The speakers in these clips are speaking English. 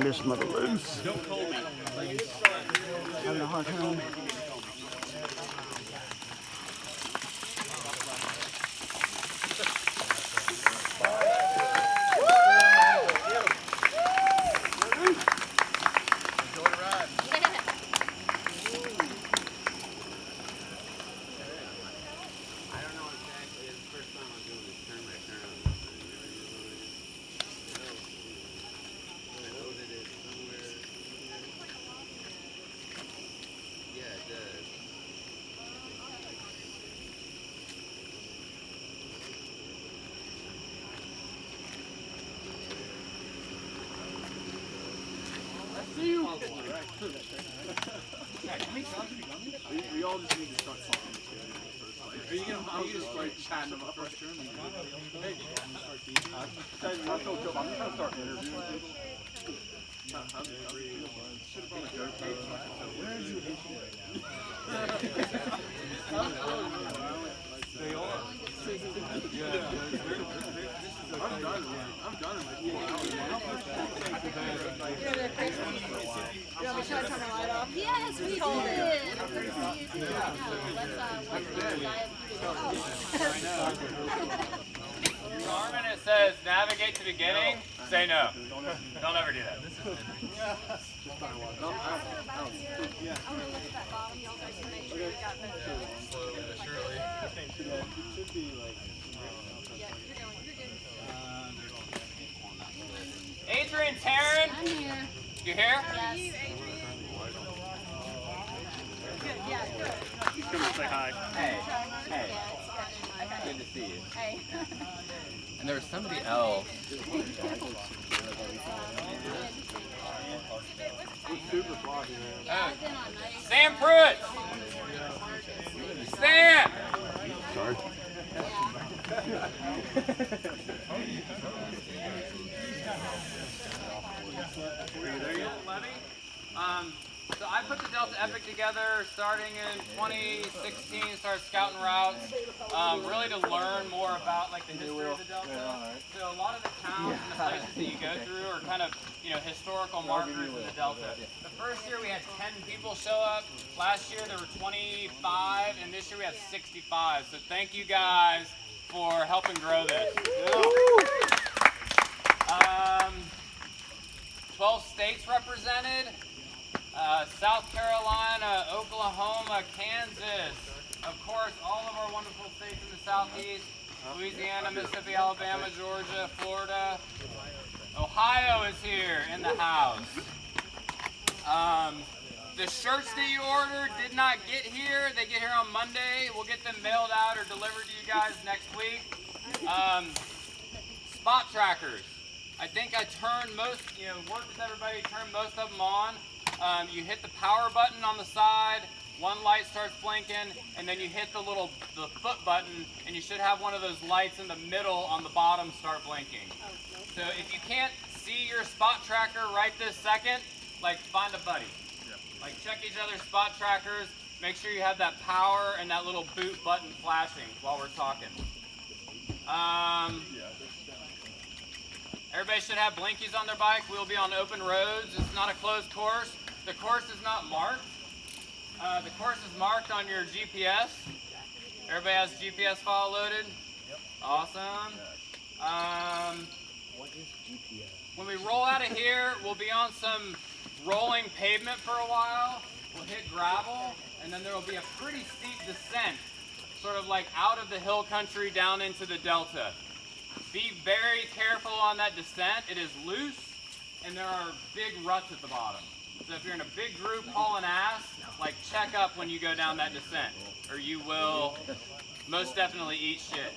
turn this mother loose. Don't call me. Having a hard time. We all just need to start talking. Are you gonna start chatting them up first? Hey, I'm trying to start interviewing people. They are. I'm done. I'm done in like 4 hours. You want me to try to turn my light off? Yes, we did. Carmen, it says navigate to beginning. Say no. Don't ever do that. I'm going to look at that bottom. Y'all guys can make sure you got that. Surely. Yeah, you're good. Adrian, Taryn, I'm here. you here? Yes. Good, yeah, good. He's coming to say hi. Hey. Okay. Good to see you. Hey. And there was somebody else. Super floppy, man. I've been on night. Sam Pruitt. Sam. Sorry. So I put the Delta Epic together starting in 2016, started scouting routes, really to learn more about like the history of the Delta. So a lot of the towns and the places that you go through are kind of, historical markers in the Delta. The first year we had 10 people show up. Last year there were 25, and this year we have 65. So thank you guys for helping grow this. 12 states represented. South Carolina, Oklahoma, Kansas, of course, all of our wonderful states in the southeast, Louisiana, Mississippi, Alabama, Georgia, Florida. Ohio is here in the house. The shirts that you ordered did not get here. They get here on Monday. We'll get them mailed out or delivered to you guys next week. Spot trackers. I think I turned most, worked with everybody, turned most of them on. You hit the power button on the side, one light starts blinking, and then you hit the foot button, and you should have one of those lights in the middle on the bottom start blinking. So if you can't see your spot tracker right this second, find a buddy. Check each other's spot trackers, make sure you have that power and that little boot button flashing while we're talking. Everybody should have blinkies on their bike. We'll be on open roads. It's not a closed course. The course is not marked. The course is marked on your GPS. Everybody has GPS file loaded? Yep. Awesome. What is GPS? When we roll out of here, we'll be on some rolling pavement for a while. We'll hit gravel, and then there will be a pretty steep descent, sort of like out of the hill country down into the Delta. Be very careful on that descent. It is loose, and there are big ruts at the bottom. So if you're in a big group hauling ass, check up when you go down that descent, or you will most definitely eat shit.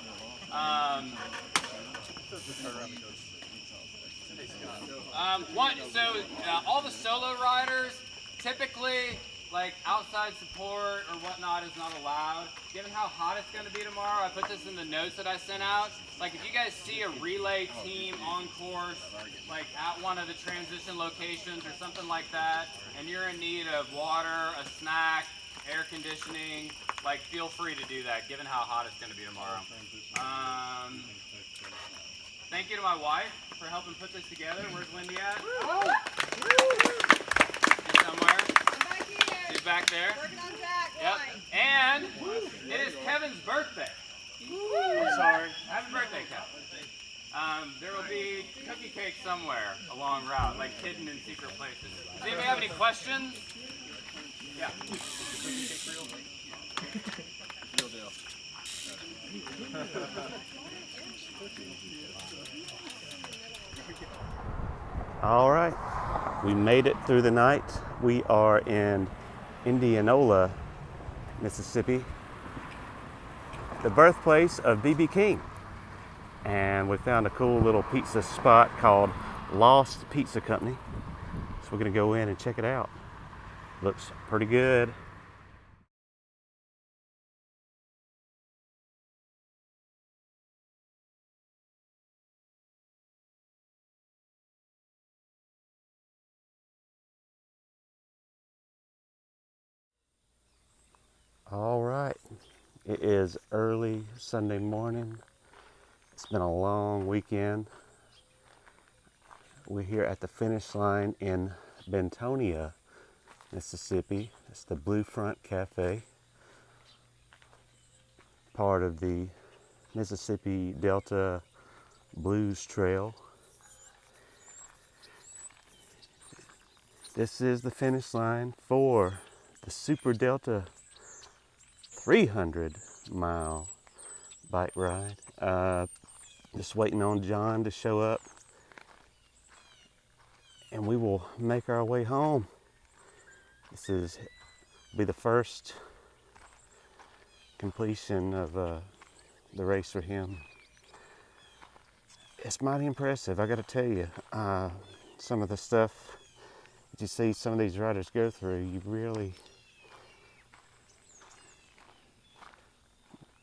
All the solo riders, typically, outside support or whatnot is not allowed. Given how hot it's going to be tomorrow, I put this in the notes that I sent out. If you guys see a relay team on course, at one of the transition locations or something like that, and you're in need of water, a snack, air conditioning, feel free to do that, given how hot it's going to be tomorrow. Thank you to my wife for helping put this together. Where's Wendy at? She's somewhere. I'm back here. She's back there. Working on Jack. Yep. And it is Kevin's birthday. I'm sorry. Happy birthday, Kevin. There will be cookie cake somewhere along route, like hidden in secret places. Does anybody have any questions? Yeah. Real deal. All right, we made it through the night. We are in Indianola, Mississippi, the birthplace of B.B. King. And we found a cool little pizza spot called Lost Pizza Company. So we're gonna go in and check it out. Looks pretty good. All right, it is early Sunday morning. It's been a long weekend. We're here at the finish line in Bentonia, Mississippi. It's the Blue Front Cafe, part of the Mississippi Delta Blues Trail. This is the finish line for the Super Delta 300-mile bike ride. Just waiting on John to show up, and we will make our way home. This will be the first completion of the race for him. It's mighty impressive, I gotta tell you. Some of the stuff that you see some of these riders go through, you really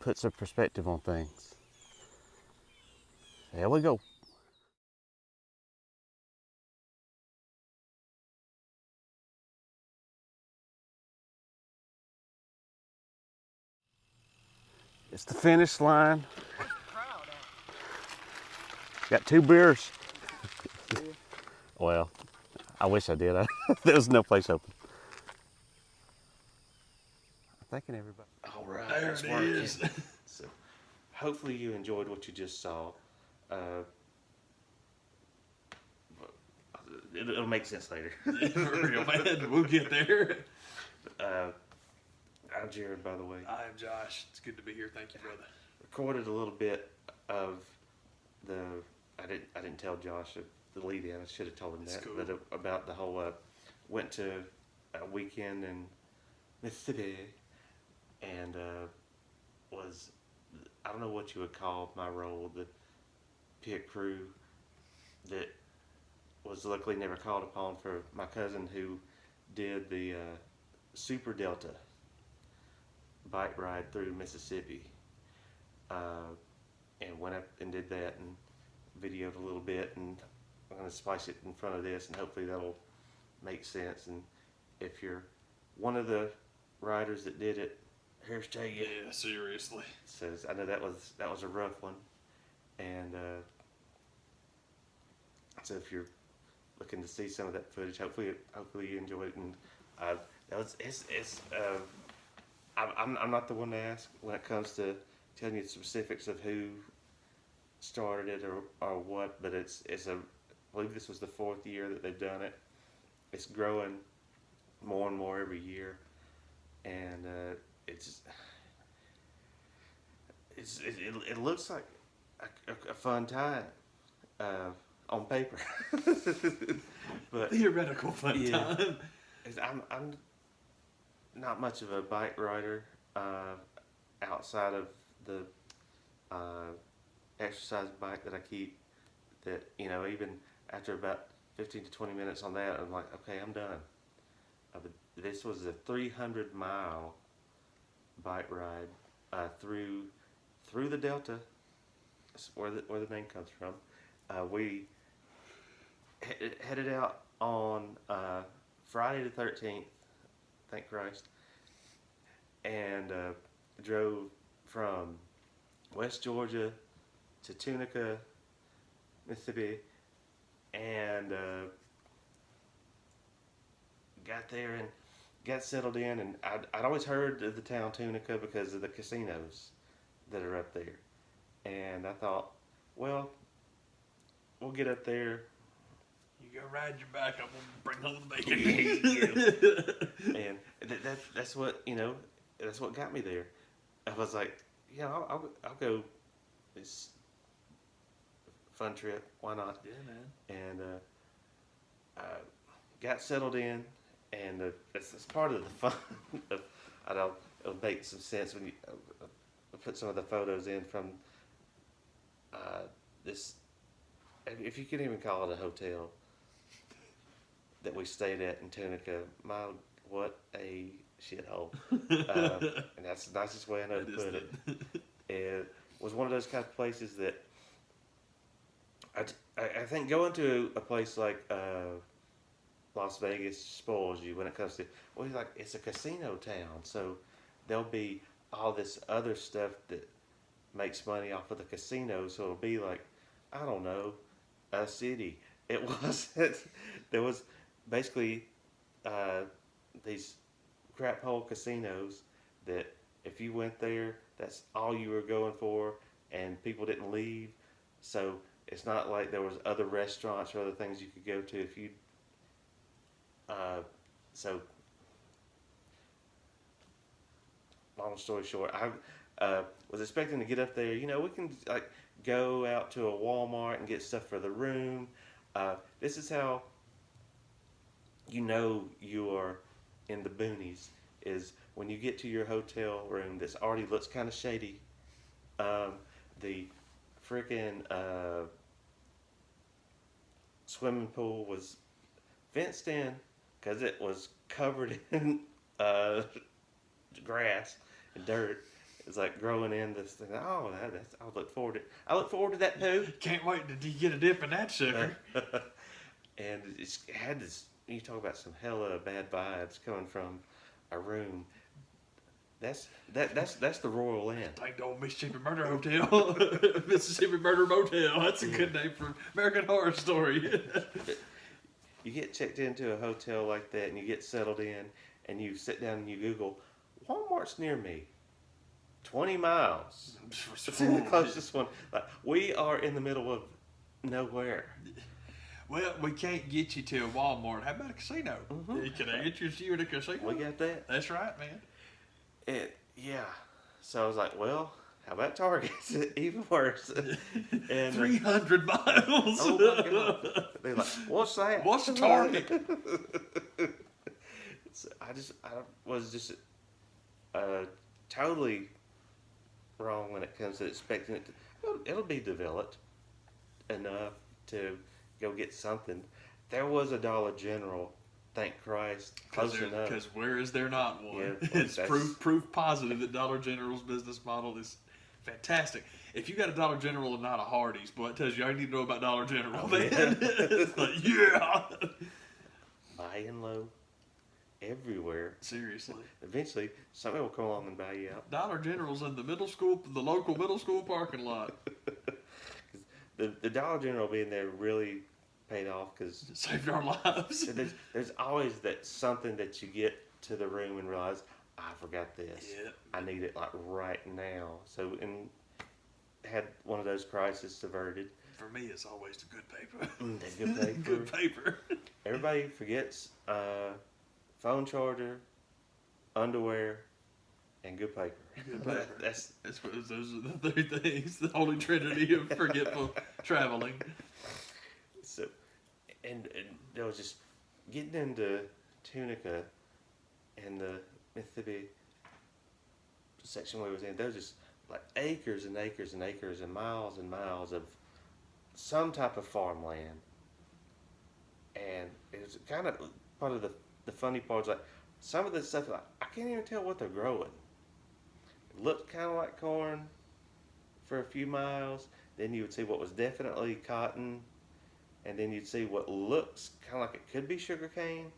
puts a perspective on things. There we go. It's the finish line. Got 2 beers. Well, I wish I did. There was no place open. I'm thanking everybody. All right, There it's it working. is. So, hopefully you enjoyed what you just saw. It'll make sense later. Yeah, for real, man. We'll get there. I'm Jared, by the way. I am Josh. It's good to be here. Thank you, brother. Recorded a little bit of the. I didn't tell Josh the lead in. I should have told him That's that. cool. But about the whole went to a weekend in Mississippi, and was, I don't know what you would call my role, the pit crew that was luckily never called upon for my cousin who did the Super Delta bike ride through Mississippi, and went up and did that and videoed a little bit, and I'm going to splice it in front of this, and hopefully that'll make sense. And if you're one of the riders that did it, here's to you. Yeah, seriously. Says, I know that was a rough one, and so if you're looking to see some of that footage, hopefully you enjoy it. And I'm not the one to ask when it comes to telling you the specifics of who started it or what, but I believe this was the 4th year that they've done it. It's growing more and more every year, and it looks like a fun time on paper, but Theoretical fun time. I'm not much of a bike rider outside of the exercise bike that I keep. That, you know, even after about 15 to 20 minutes on that, I'm like, okay, I'm done. But this was a 300-mile bike ride through the Delta. That's where the name comes from. We headed out on Friday the 13th, thank Christ, and drove from West Georgia to Tunica, Mississippi, and got there and got settled in. And I'd always heard of the town Tunica because of the casinos that are up there. And I thought, well, we'll get up there. You go ride your back. I'm gonna bring home the bacon. And that's what that's what got me there. I was like, I'll go. It's a fun trip. Why not? Yeah, man. And got settled in, and it's part of the fun. I don't. It'll make some sense when you put some of the photos in from this. If you can even call it a hotel that we stayed at in Tunica, what a shithole. And that's the nicest way I know to put it. It was one of those kind of places that I think going to a place like Las Vegas spoils you when it comes to, it's a casino town, so there'll be all this other stuff that makes money off of the casino, so it'll be like, I don't know, a city. It wasn't. There was basically these crap hole casinos that if you went there, that's all you were going for, and people didn't leave. So it's not like there was other restaurants or other things you could go to if you. So long story short, I was expecting to get up there. We can go out to a Walmart and get stuff for the room. This is how you are in the boonies, is when you get to your hotel room that already looks kind of shady. The freaking swimming pool was fenced in because it was covered in grass and dirt. It's like growing in this thing. Oh, I look forward to that poo. Can't wait till you get a dip in that sugar. And it had this. You talk about some hella bad vibes coming from a room. That's the Royal Inn. Like the old Mississippi Murder Hotel, Mississippi Murder Motel. That's a good name for American Horror Story. You get checked into a hotel like that, and you get settled in, and you sit down and you Google, Walmart's near me. 20 miles. It's in the closest one. We are in the middle of nowhere. Well, we can't get you to a Walmart. How about a casino? Mm-hmm. Can I interest you in a casino? We got that. That's right, man. Yeah. So I was like, well, how about Target? Even worse. And 300 miles. Oh my God. They're like, what's that? What's a Target? I was just totally wrong when it comes to expecting it to. It'll be developed enough to go get something. There was a Dollar General, thank Christ, close enough. Because where is there not one? Yeah, it's proof positive that Dollar General's business model is fantastic. If you got a Dollar General and not a Hardee's, boy, it tells you all you need to know about Dollar General, man. Yeah. It's like, yeah. Buying low everywhere. Seriously. Eventually, somebody will come along and buy you out. Dollar General's in the local middle school parking lot. The Dollar General being there really paid off because it saved our lives. There's always that something that you get to the room and realize, I forgot this. Yep. I need it right now. So had one of those crises averted. For me, it's always the good paper. The good paper. Good paper. Everybody forgets phone charger, underwear, and good paper. Good paper. Those are the three things. The holy trinity of forgetful traveling. So, and there was just getting into Tunica and the Mississippi section we was in. There was just like acres and acres and acres and miles of some type of farmland. And it was kind of part of the funny part. Like some of the stuff, like I can't even tell what they're growing. It looked kind of like corn for a few miles. Then you would see what was definitely cotton. And then you'd see what looks kind of like it could be sugar cane.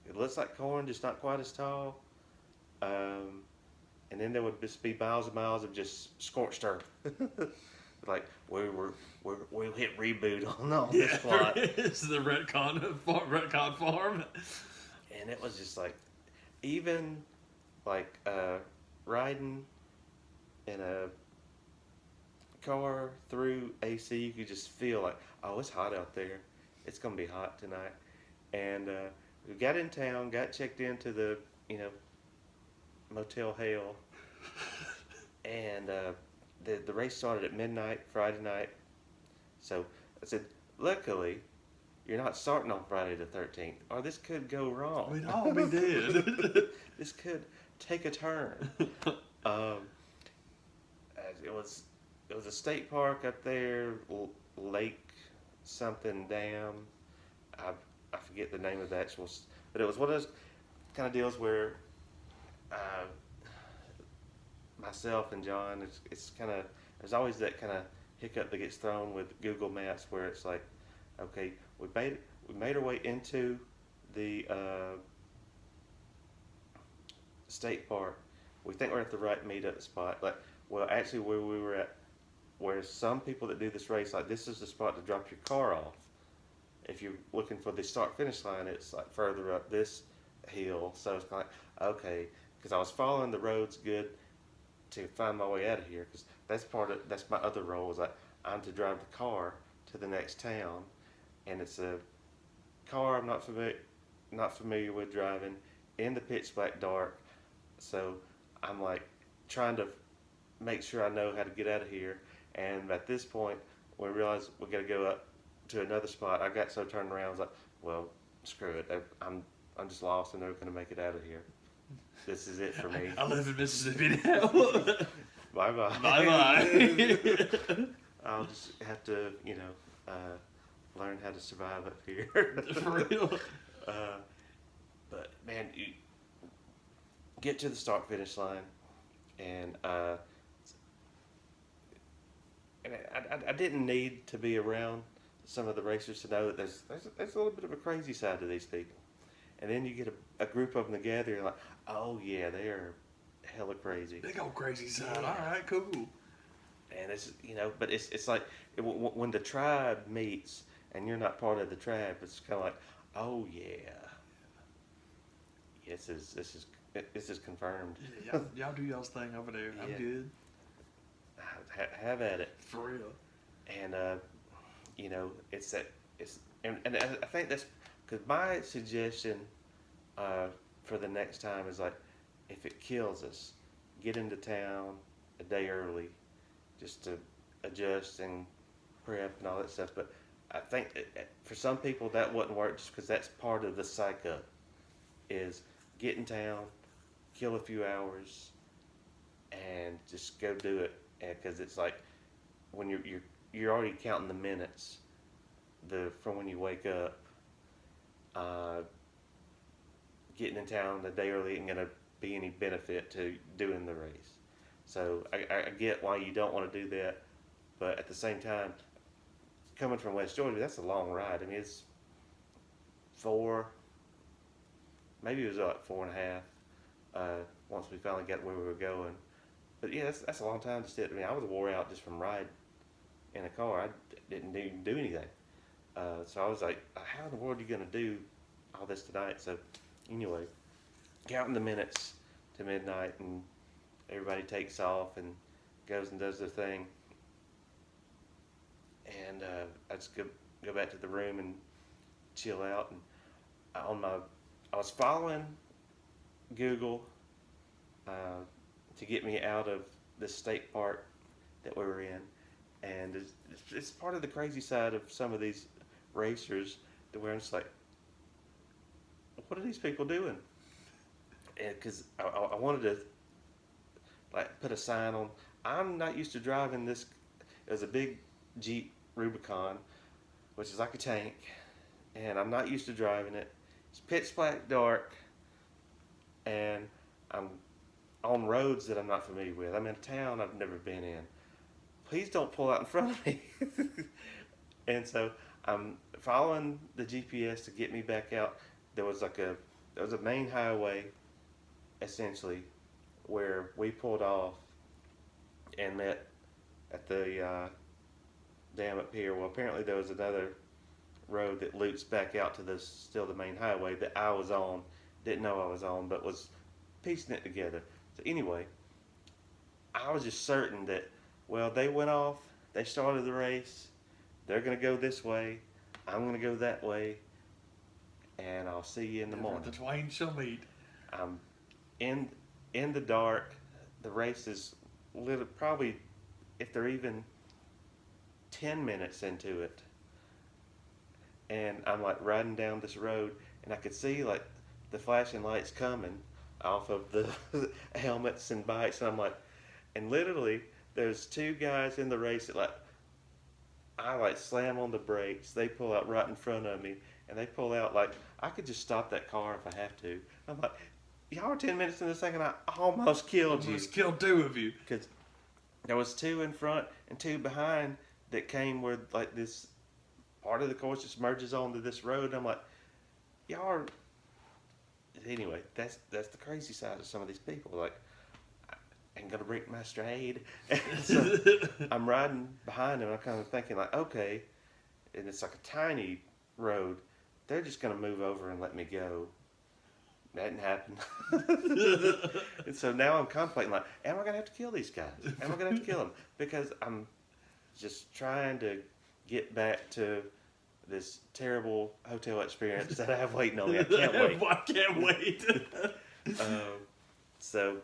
It looks like corn, just not quite as tall. And then there would just be miles and miles of just scorched earth. like we'll hit reboot on this plot. It's the retcon farm. And it was just like, even like riding in a car through AC, you could just feel like, oh, it's hot out there. It's gonna be hot tonight. And we got in town, got checked into the Motel Hell, and the race started at midnight Friday night. So I said, luckily, you're not starting on Friday the 13th, or this could go wrong. We'd all be dead. This could take a turn. It was a state park up there, Lake something Dam. I forget the name of the actual, but it was one of those kind of deals where myself and John, it's kind of, there's always that kind of hiccup that gets thrown with Google Maps where it's like, okay, we made our way into the state park. We think we're at the right meetup spot. Like, well, actually, where we were at, where some people that do this race, like, this is the spot to drop your car off. If you're looking for the start-finish line, it's like further up this hill. So it's kind of like, okay, because I was following the roads good to find my way out of here, because that's my other role, is like, I'm to drive the car to the next town, and it's a car I'm not familiar with driving in the pitch black dark. So I'm like trying to make sure I know how to get out of here. And at this point, we realized we got to go up to another spot. I got so turned around, I was like, well, screw it. I'm just lost and never going to make it out of here. This is it for me. I live in Mississippi now. Bye bye. Bye bye. I'll just have to, learn how to survive up here. For real. But man, you get to the start finish line, and I didn't need to be around some of the racers to know that there's a little bit of a crazy side to these people. And then you get a group of them together, and you're like, oh yeah, they are hella crazy. Big old crazy side. Yeah. All right, cool. And it's but it's like when the tribe meets and you're not part of the tribe, it's kind of like, oh yeah, this is confirmed. Yeah, y'all do y'all's thing over there. I'm Yeah. good. Have at it. For real. And and I think that's because my suggestion for the next time is like, if it kills us, get into town a day early, just to adjust and prep and all that stuff. But I think for some people that wouldn't work, just because that's part of the psych up, is get in town, kill a few hours, and just go do it. Because it's like when you're already counting the minutes from when you wake up. Getting in town a day early ain't gonna be any benefit to doing the race. So I get why you don't want to do that, but at the same time, coming from West Georgia, that's a long ride. I mean, it's maybe it was like 4.5 once we finally got where we were going. But yeah, that's a long time to sit. I mean, I was wore out just from riding in a car. I didn't even do anything. So I was like, how in the world are you going to do all this tonight? So anyway, counting the minutes to midnight, and everybody takes off and goes and does their thing. And I just go back to the room and chill out. And I was following Google to get me out of the state park that we were in. And it's part of the crazy side of some of these racers that we're just like, what are these people doing? Because I wanted to like put a sign on. I'm not used to driving this. It was a big Jeep Rubicon, which is like a tank, and I'm not used to driving it. It's pitch black dark, and I'm on roads that I'm not familiar with. I'm in a town I've never been in. Please don't pull out in front of me. And so I'm following the GPS to get me back out. There was a main highway, essentially, where we pulled off and met at the dam up here. Well, apparently there was another road that loops back out to still the main highway that I was on, didn't know I was on, but was piecing it together. So anyway, I was just certain that, well, they went off, they started the race, they're going to go this way, I'm going to go that way, and I'll see you in the morning. The twain shall meet. I'm in the dark. The race is probably, if they're even 10 minutes into it, and I'm like riding down this road, and I could see like the flashing lights coming off of the helmets and bikes, and I'm like, and literally there's two guys in the race that I like slam on the brakes, they pull out right in front of me, and they pull out like I could just stop that car if I have to. I'm like, y'all are 10 minutes in the second, I almost killed you. Almost killed two of you. Because there was two in front and two behind that came where like this part of the course just merges onto this road. I'm like, y'all are. Anyway, that's the crazy side of some of these people. Like, I ain't gonna break my stride. So I'm riding behind them. I'm kind of thinking like, okay, and it's like a tiny road. They're just gonna move over and let me go. That didn't happen. And so now I'm contemplating like, am I gonna have to kill these guys? Am I gonna have to kill them? Because I'm just trying to get back to this terrible hotel experience that I have waiting on me. I can't wait. I can't wait. So,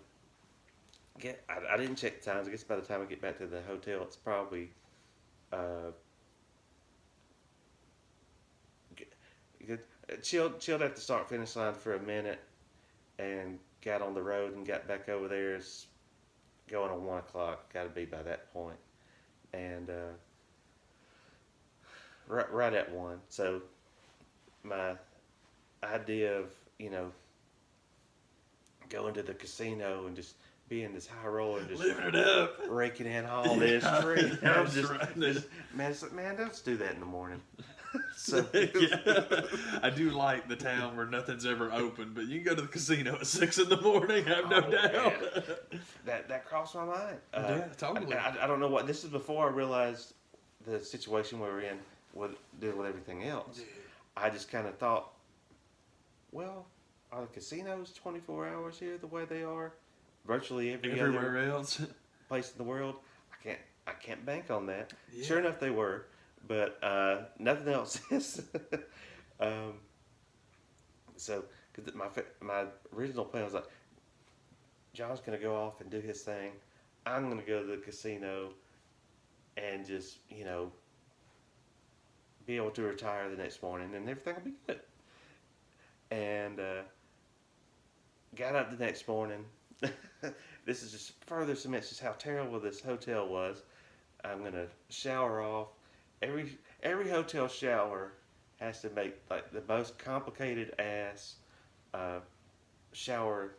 I didn't check the times. I guess by the time I get back to the hotel, it's probably chilled at the start finish line for a minute, and got on the road and got back over there. It's going on 1 o'clock. Got to be by that point, and right at 1. So my idea of going to the casino and just being this high roller and just living it up, raking in all this free. Yeah, Man, it's like, man, let's do that in the morning. So yeah. I do like the town where nothing's ever open, but you can go to the casino at 6 in the morning. I have no doubt. That crossed my mind. Yeah, totally. I don't know what this is before I realized the situation we were in with dealing with everything else. Yeah. I just kind of thought, well, are the casinos 24 hours here the way they are virtually Everywhere else? place in the world? I can't bank on that. Yeah. Sure enough, they were, but nothing else is. So, cause my original plan was like, John's gonna go off and do his thing. I'm gonna go to the casino and just be able to retire the next morning, and everything will be good. And got up the next morning. This is just further cements just how terrible this hotel was. I'm gonna shower off. Every hotel shower has to make like the most complicated ass shower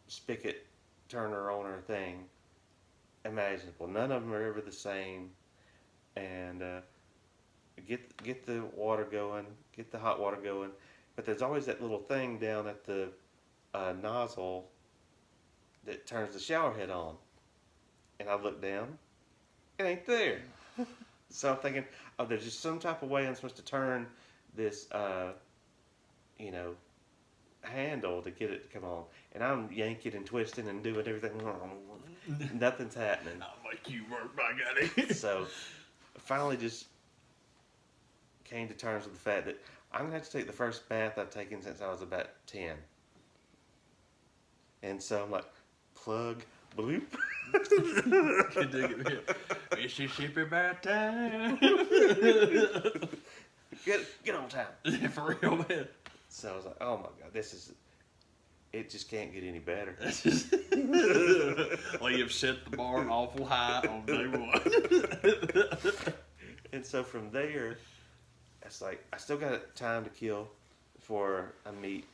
spigot turner on thing imaginable. None of them are ever the same. And get the water going, get the hot water going. But there's always that little thing down at the nozzle that turns the shower head on. And I look down, it ain't there. So I'm thinking, oh, there's just some type of way I'm supposed to turn this, handle to get it to come on. And I'm yanking and twisting and doing everything. Nothing's happening. I'll make you work, my guy. So I finally just came to terms with the fact that I'm going to have to take the first bath I've taken since I was about 10. And so I'm like, plug, bloop. Can dig it. Mississippi bath time. Get on time. Yeah, for real, man. So I was like, oh my God, it just can't get any better. Well, you've set the bar awful high on day one. And so from there, it's like, I still got time to kill before I meet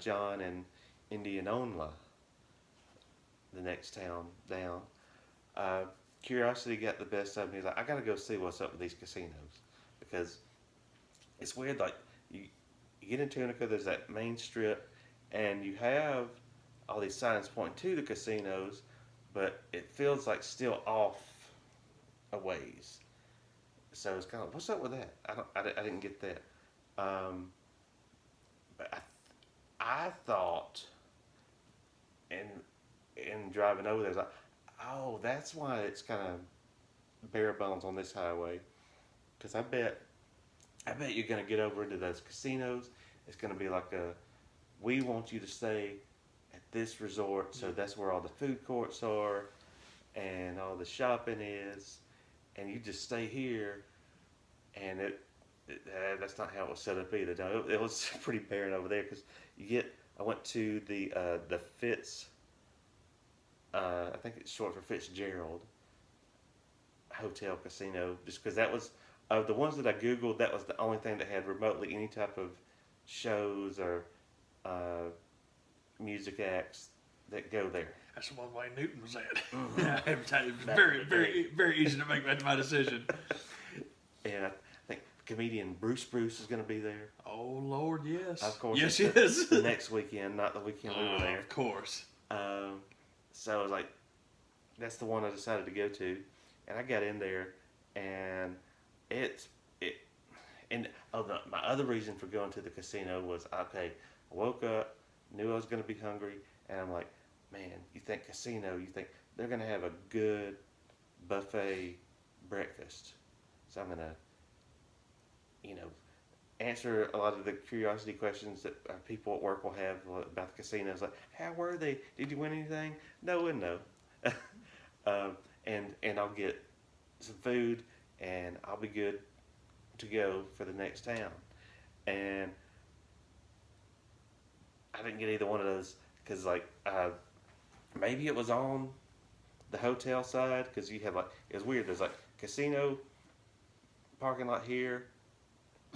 John in Indianola, the next town down. Curiosity got the best of me. He's like, I gotta go see what's up with these casinos, because it's weird. Like you get in Tunica, there's that main strip, and you have all these signs pointing to the casinos, but it feels like still off a ways. so it's kind of, what's up with that? I didn't get that. But I thought, in driving over there, I was like, oh, that's why it's kind of bare bones on this highway. Because I bet you're gonna get over into those casinos. It's gonna be like we want you to stay at this resort, so that's where all the food courts are, and all the shopping is, and you just stay here, and that's not how it was set up either. No, it was pretty barren over there because I went to the Fitz, I think it's short for Fitzgerald Hotel Casino, just because that was, of the ones that I Googled, that was the only thing that had remotely any type of shows or music acts that go there. That's the one Wayne Newton was at. Every time, it was very, very, very easy to make my decision. And I think comedian Bruce is going to be there. Oh Lord, yes. Of course. Yes, yes. The next weekend, not the weekend we were there. Of course. So I was like, that's the one I decided to go to, and I got in there, and my other reason for going to the casino was, okay, I woke up, knew I was going to be hungry, and I'm like, man, you think casino, you think they're going to have a good buffet breakfast. So I'm going to, answer a lot of the curiosity questions that people at work will have about the casinos. Like, how were they? Did you win anything? No and no. And I'll get some food, and I'll be good to go for the next town. And I didn't get either one of those because, maybe it was on the hotel side, because you have it was weird. There's casino parking lot here,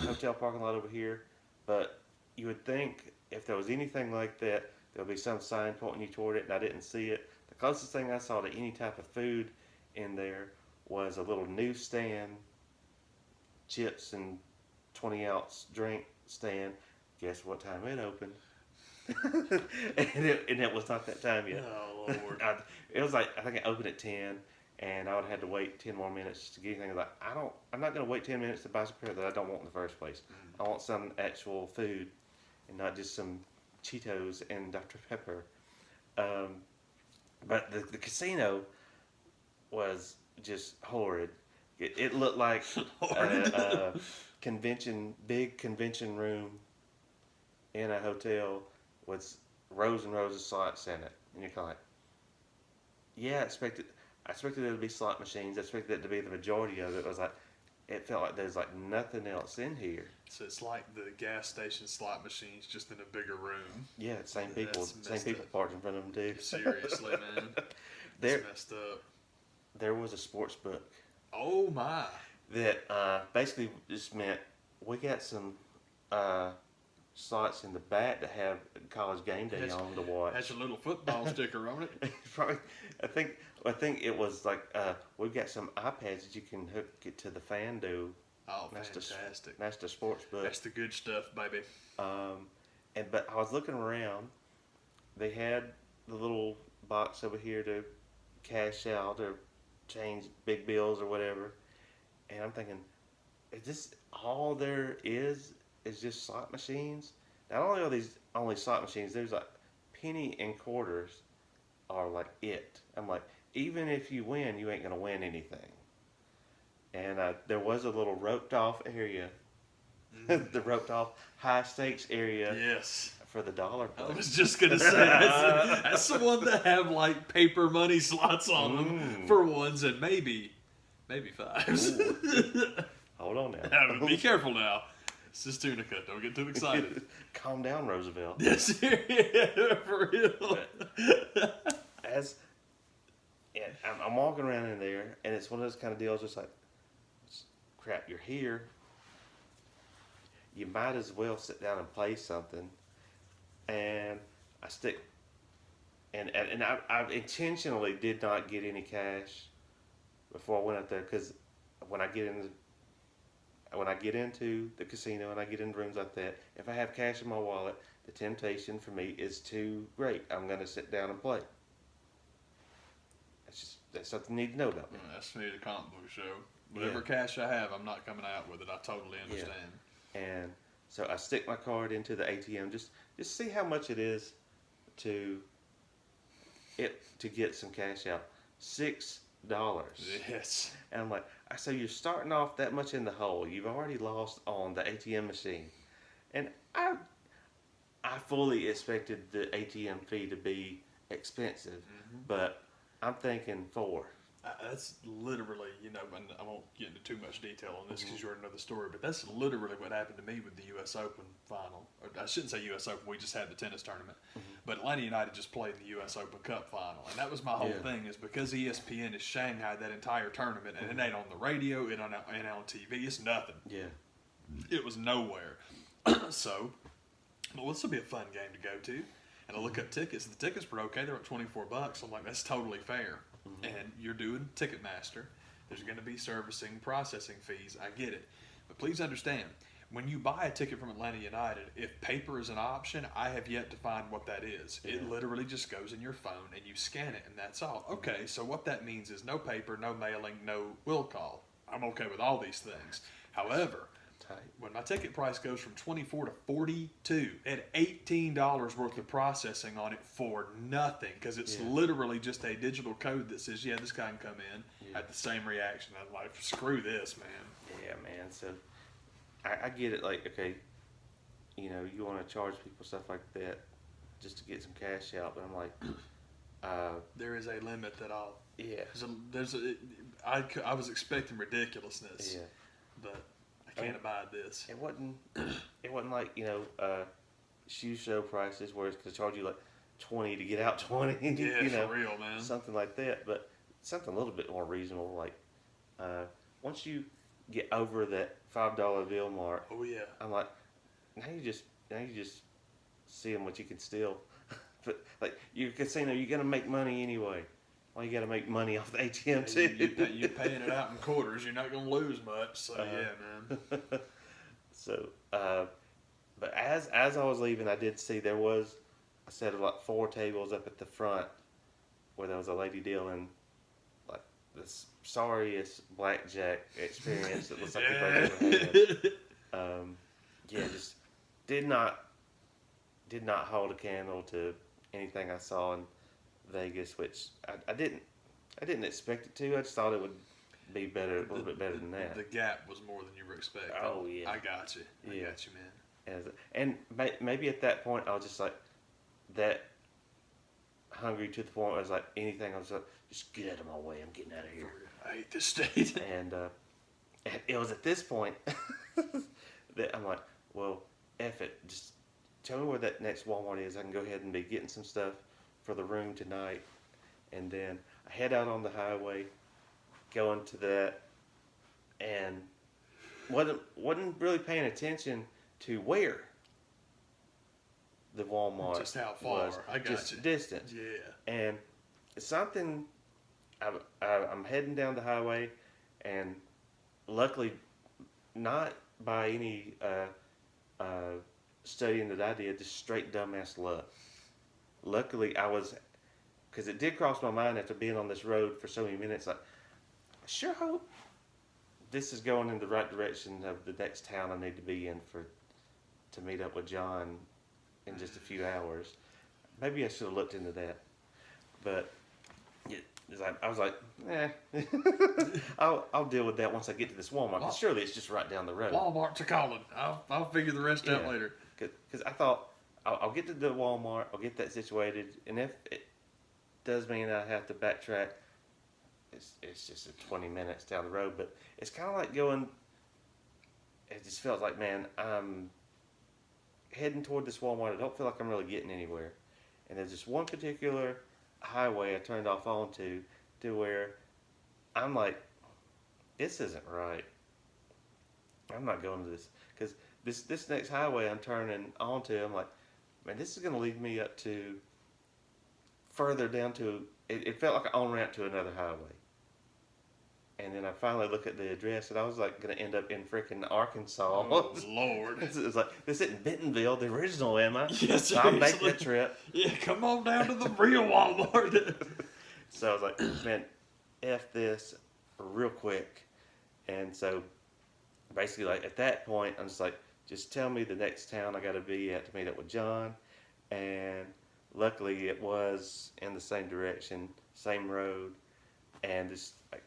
hotel parking lot over here, but you would think if there was anything like that, there would be some sign pointing you toward it, and I didn't see it. The closest thing I saw to any type of food in there was a little newsstand, chips and 20-ounce drink stand. Guess what time it opened? and it was not that time yet. Oh Lord. It was I think it opened at 10, and I would have had to wait 10 more minutes to get anything. I'm not going to wait 10 minutes to buy some crap that I don't want in the first place. I want some actual food, and not just some Cheetos and Dr. Pepper. But the casino was just horrid. It looked like a big convention room in a hotel with rows and rows of slots in it, and you're kind of like, yeah, I expected there to be slot machines. I expected it to be the majority of it. It was it felt like there's nothing else in here. So it's like the gas station slot machines, just in a bigger room. Yeah, same people parked in front of them too. Seriously, man, that's messed up. There was a sports book. Oh my! That basically just meant we got some slots in the back to have college game day on to watch. Has a little football sticker on it. Probably, I think it was we've got some iPads that you can hook it to the FanDuel. Oh, fantastic! That's the sports book. That's the good stuff, baby. But I was looking around. They had the little box over here to cash out or change big bills or whatever, and I'm thinking, is this all there is just slot machines? Not only are these only slot machines, there's penny and quarters are it. I'm like, even if you win, you ain't gonna win anything. And there was a little roped off area, the roped off high stakes area. Yes. For the dollar play. I was just gonna say that's the one that have paper money slots on them for ones and maybe fives. Hold on now. Be careful now. It's just tuna cut. Don't get too excited. Calm down, Roosevelt. Yes, yeah, for real. I'm walking around in there, and it's one of those kind of deals. Just crap, you're here. You might as well sit down and play something. And I stick, and I intentionally did not get any cash before I went up there, because when I get into the casino and I get in rooms like that, if I have cash in my wallet, the temptation for me is too great. I'm going to sit down and play. that's something you need to know about me. That's me, the comic book show. Whatever cash I have, I'm not coming out with it. I totally understand. And so I stick my card into the ATM, just see how much it is to get some cash out. $6. Yes. And I'm like, so you're starting off that much in the hole. You've already lost on the ATM machine. And I fully expected the ATM fee to be expensive, but I'm thinking $4. That's literally, and I won't get into too much detail on this because you already know the story, but that's literally what happened to me with the U.S. Open final. Or I shouldn't say U.S. Open, we just had the tennis tournament. But Atlanta United just played the U.S. Open Cup final. And that was my whole thing, is because ESPN is Shanghai that entire tournament, and it ain't on the radio, it ain't on TV, it's nothing. Yeah. It was nowhere. So, well, this will be a fun game to go to. And I look up tickets. The tickets were okay. They were at $24. I'm like, that's totally fair. And you're doing Ticketmaster. There's going to be servicing, processing fees. I get it. But please understand, when you buy a ticket from Atlanta United, if paper is an option, I have yet to find what that is. Yeah. It literally just goes in your phone and you scan it, and that's all. Okay, so what that means is no paper, no mailing, no will call. I'm okay with all these things. However, when my ticket price goes from $24 to $42, at $18 worth of processing on it for nothing, because it's literally just a digital code that says, this guy can come in. I had the same reaction. I'm like, screw this, man. Yeah, man. So I get it. Like, okay, you want to charge people stuff like that just to get some cash out, but I'm like, there is a limit that I'll. Yeah. I was expecting ridiculousness. Yeah. But I can't abide this. It wasn't like, shoe show prices where it's going to charge you like $20 to get out 20. Yeah, for real, man. Something like that, but something a little bit more reasonable. Like, once you get over that $5 bill mark, oh yeah, I'm like, now you just seeing what you can steal. But like your casino, you're gonna make money anyway. Well, you got to make money off the ATM too. You're paying it out in quarters. You're not going to lose much. So yeah, man. So, but as I was leaving, I did see there was a set of like 4 tables up at the front where there was a lady dealing like the sorriest blackjack experience that looks like anybody ever had. Just did not hold a candle to anything I saw in Vegas, which I didn't expect it to. I just thought it would be better, a little bit better than that. The gap was more than you were expecting. Oh yeah, I got you. I got you, man. And maybe at that point I was just like that hungry to the point where I was like, anything. I was like, just get out of my way. I'm getting out of here. I hate this state. And it was at this point that I'm like, well, F it. Just tell me where that next Walmart is. I can go ahead and be getting some stuff for the room tonight. And then I head out on the highway, going to that, and wasn't really paying attention to where the Walmart just how far was. I got just you. distance. Yeah. And something, I'm heading down the highway, and luckily, not by any studying that I did, just straight dumbass luck. Luckily, because it did cross my mind after being on this road for so many minutes, like, I sure hope this is going in the right direction of the next town I need to be in to meet up with John in just a few hours. Maybe I should have looked into that. But I was like, I'll deal with that once I get to this Walmart. Because surely it's just right down the road. Walmart's a calling. I'll figure the rest out later. Because I thought, I'll get to the Walmart, I'll get that situated, and if it does mean I have to backtrack, it's just 20 minutes down the road. But it's kind of like going, it just feels like, man, I'm heading toward this Walmart. I don't feel like I'm really getting anywhere. And there's this one particular highway I turned off onto to where I'm like, this isn't right. I'm not going to this. Because this next highway I'm turning onto, I'm like, man, this is going to lead me up to further down to, it felt like an on-ramp to another highway. And then I finally look at the address, and I was like going to end up in freaking Arkansas. Oh, Lord. It's like, this isn't Bentonville, the original, am I? Yes, so I'll make that trip. Yeah, come on down to the real Walmart. So I was like, man, F this real quick. And so basically, like at that point, I'm just like, just tell me the next town I got to be at to meet up with John. And luckily, it was in the same direction, same road, and just like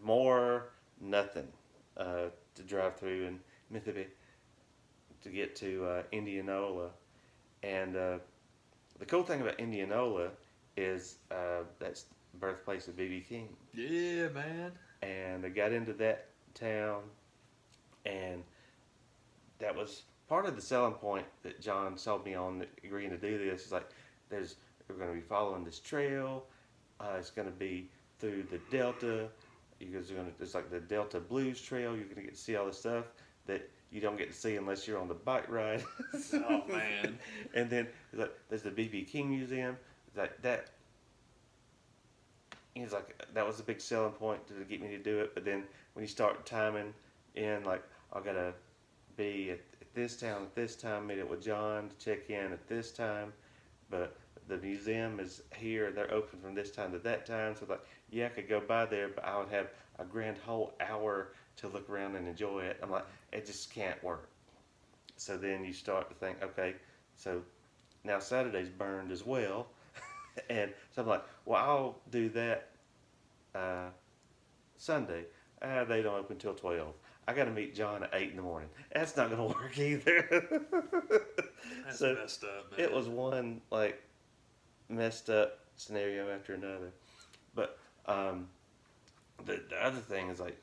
more nothing to drive through in Mississippi to get to Indianola. And the cool thing about Indianola is that's the birthplace of B.B. King. Yeah, man. And I got into that town, and that was part of the selling point that John sold me on agreeing to do this. Is like, we're going to be following this trail. It's going to be through the Delta. It's like the Delta Blues Trail. You're going to get to see all the stuff that you don't get to see unless you're on the bike ride. Oh, man. And then there's the B.B. King Museum. Like that. He's like, that was a big selling point to get me to do it. But then when you start timing in, like, I gotta be at this town at this time, meet up with John to check in at this time. But the museum is here, they're open from this time to that time. So, like, yeah, I could go by there, but I would have a grand whole hour to look around and enjoy it. I'm like, it just can't work. So then you start to think, okay, so now Saturday's burned as well. And so I'm like, well, I'll do that Sunday. They don't open till 12. I got to meet John at 8 in the morning. That's not going to work either. That's So messed up, man. it was one like messed up scenario after another. But the other thing is, like,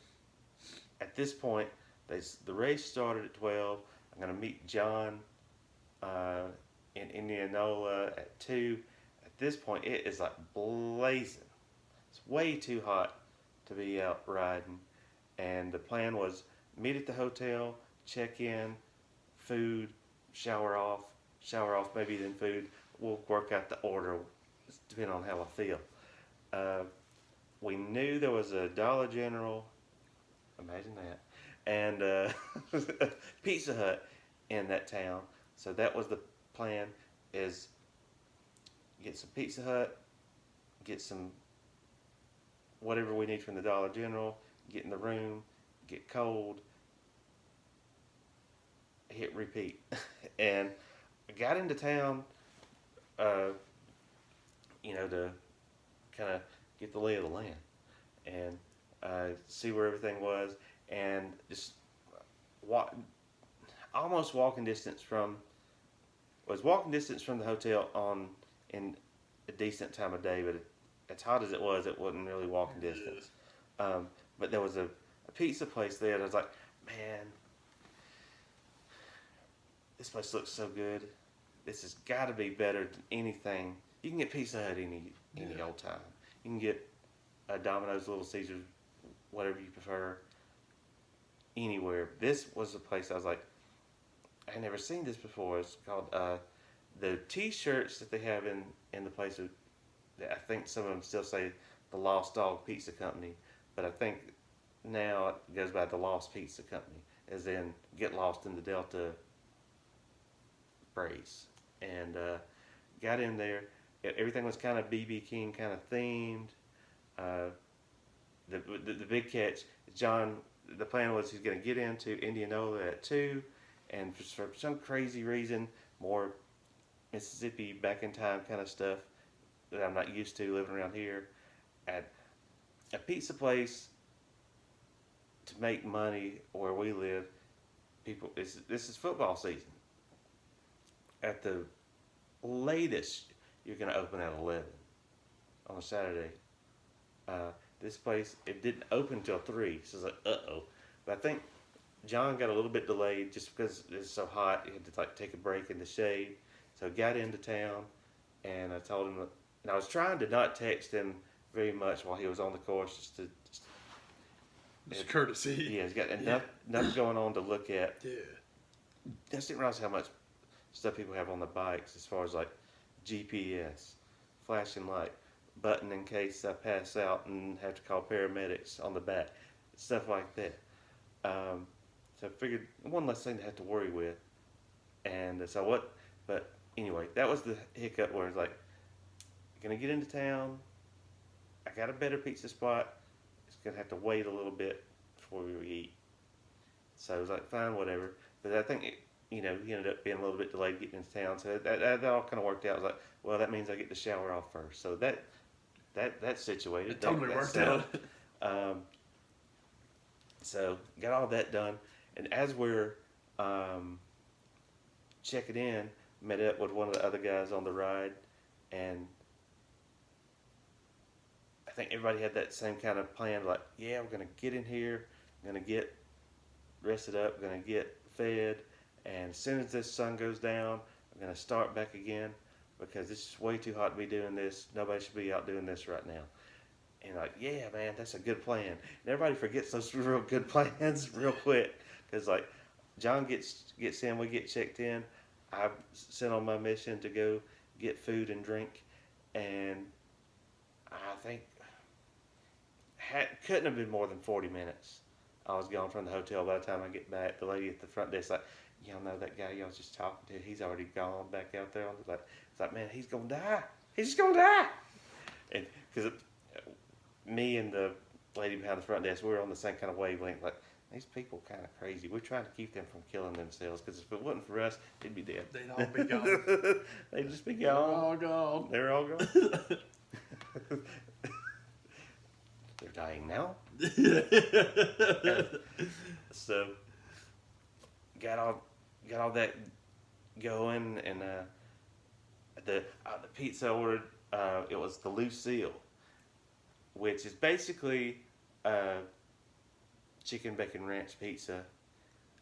at this point, the race started at 12. I'm going to meet John in Indianola at 2. At this point, it is like blazing. It's way too hot to be out riding. And the plan was meet at the hotel, check in, food, shower off, maybe then food. We'll work out the order depending on how I feel. We knew there was a Dollar General, imagine that, and Pizza Hut in that town. So that was the plan, is get some Pizza Hut, get some whatever we need from the Dollar General, get in the room, get cold, hit repeat. And I got into town, to kind of get the lay of the land and see where everything was, and just almost walking distance from the hotel in a decent time of day, but as hot as it was, it wasn't really walking distance. But there was a pizza place there that I was like, man, this place looks so good. This has got to be better than anything. You can get Pizza Hut any old time. You can get Domino's, Little Caesars, whatever you prefer, anywhere. This was a place I was like, I had never seen this before. It's called the T-shirts that they have in the place. I think some of them still say the Lost Dog Pizza Company, but I think now it goes by the Lost Pizza Company, as in get lost in the Delta phrase. And got in there. Everything was kind of B.B. King kind of themed. The big catch, John, the plan was he's going to get into Indianola at 2, and for some crazy reason, more Mississippi back in time kind of stuff that I'm not used to living around here, at a pizza place to make money where we live. This is football season. At the latest, you're going to open at 11 on a Saturday. This place, it didn't open till 3, so it's like, uh-oh. But I think John got a little bit delayed just because it's so hot. He had to take a break in the shade. So I got into town, and I told him, and I was trying to not text him very much while he was on the course, Just courtesy. Yeah, he's got enough going on to look at. Yeah. I just didn't realize how much stuff people have on the bikes as far as like GPS, flashing light, button in case I pass out and have to call paramedics on the back, stuff like that. So I figured one less thing to have to worry with. And but anyway, that was the hiccup where it's like, gonna get into town. I got a better pizza spot gonna have to wait a little bit before we eat. So I was like, fine, whatever. But I think he ended up being a little bit delayed getting into town. So that all kind of worked out. I was like, well, that means I get to shower off first. So that's situated. It totally That's worked out. So got all that done, and as we're checking in, met up with one of the other guys on the ride, and I think everybody had that same kind of plan. Like, yeah, we're gonna get in here, gonna get rested up, gonna get fed, and as soon as this sun goes down, we're gonna start back again because it's just way too hot to be doing this. Nobody should be out doing this right now. And like, yeah, man, that's a good plan. And everybody forgets those real good plans real quick because like John gets in, we get checked in. I'm sent on my mission to go get food and drink, and I think couldn't have been more than 40 minutes. I was gone from the hotel. By the time I get back, the lady at the front desk like, y'all know that guy y'all was just talking to? He's already gone back out there. It's like, man, he's gonna die. He's just gonna die. And because me and the lady behind the front desk, we were on the same kind of wavelength. Like, these people kind of crazy. We're trying to keep them from killing themselves because if it wasn't for us, they'd be dead. They'd all be gone. They'd just be They're gone. all gone. They're all gone. They're dying now. So got all that going, and the pizza I ordered, it was the Lucille, which is basically chicken bacon ranch pizza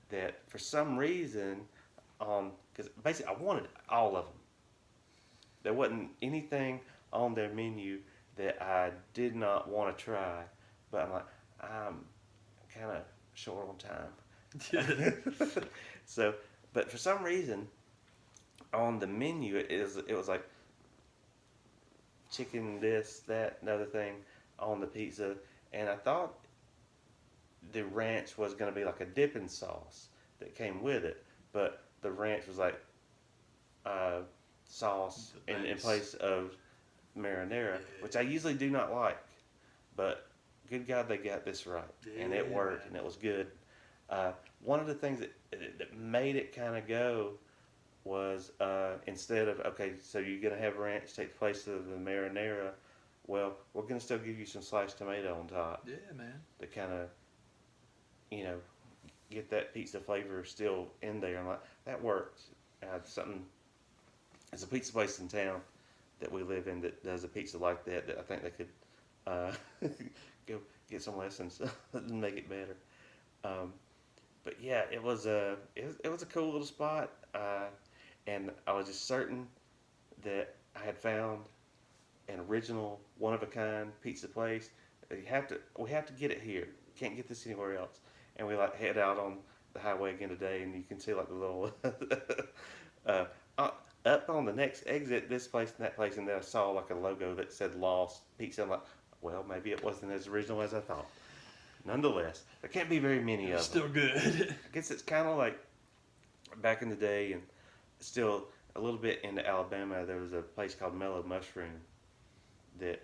that for some reason, because basically I wanted all of them. There wasn't anything on their menu that I did not want to try, but I'm like, I'm kind of short on time. So, but for some reason, on the menu it was like chicken this, that, another thing on the pizza, and I thought the ranch was going to be like a dipping sauce that came with it, but the ranch was like sauce in place of marinara, which I usually do not like, but good God, they got this right, and it worked, and it was good. One of the things that made it kind of go was instead of, okay, so you're going to have ranch take the place of the marinara, well, we're going to still give you some sliced tomato on top. Yeah, man. To kind of, get that pizza flavor still in there. I'm like, that worked. There's a pizza place in town that we live in that does a pizza like that I think they could go get some lessons and make it better. But yeah, it was a cool little spot, and I was just certain that I had found an original, one of a kind pizza place. We have to get it here. Can't get this anywhere else. And we head out on the highway again today, and you can see the little up on the next exit, this place and that place, and then I saw a logo that said Lost Pizza. I'm like, well, maybe it wasn't as original as I thought. Nonetheless, there can't be very many of them. Still good. I guess it's kind of like back in the day, and still a little bit into Alabama, there was a place called Mellow Mushroom that,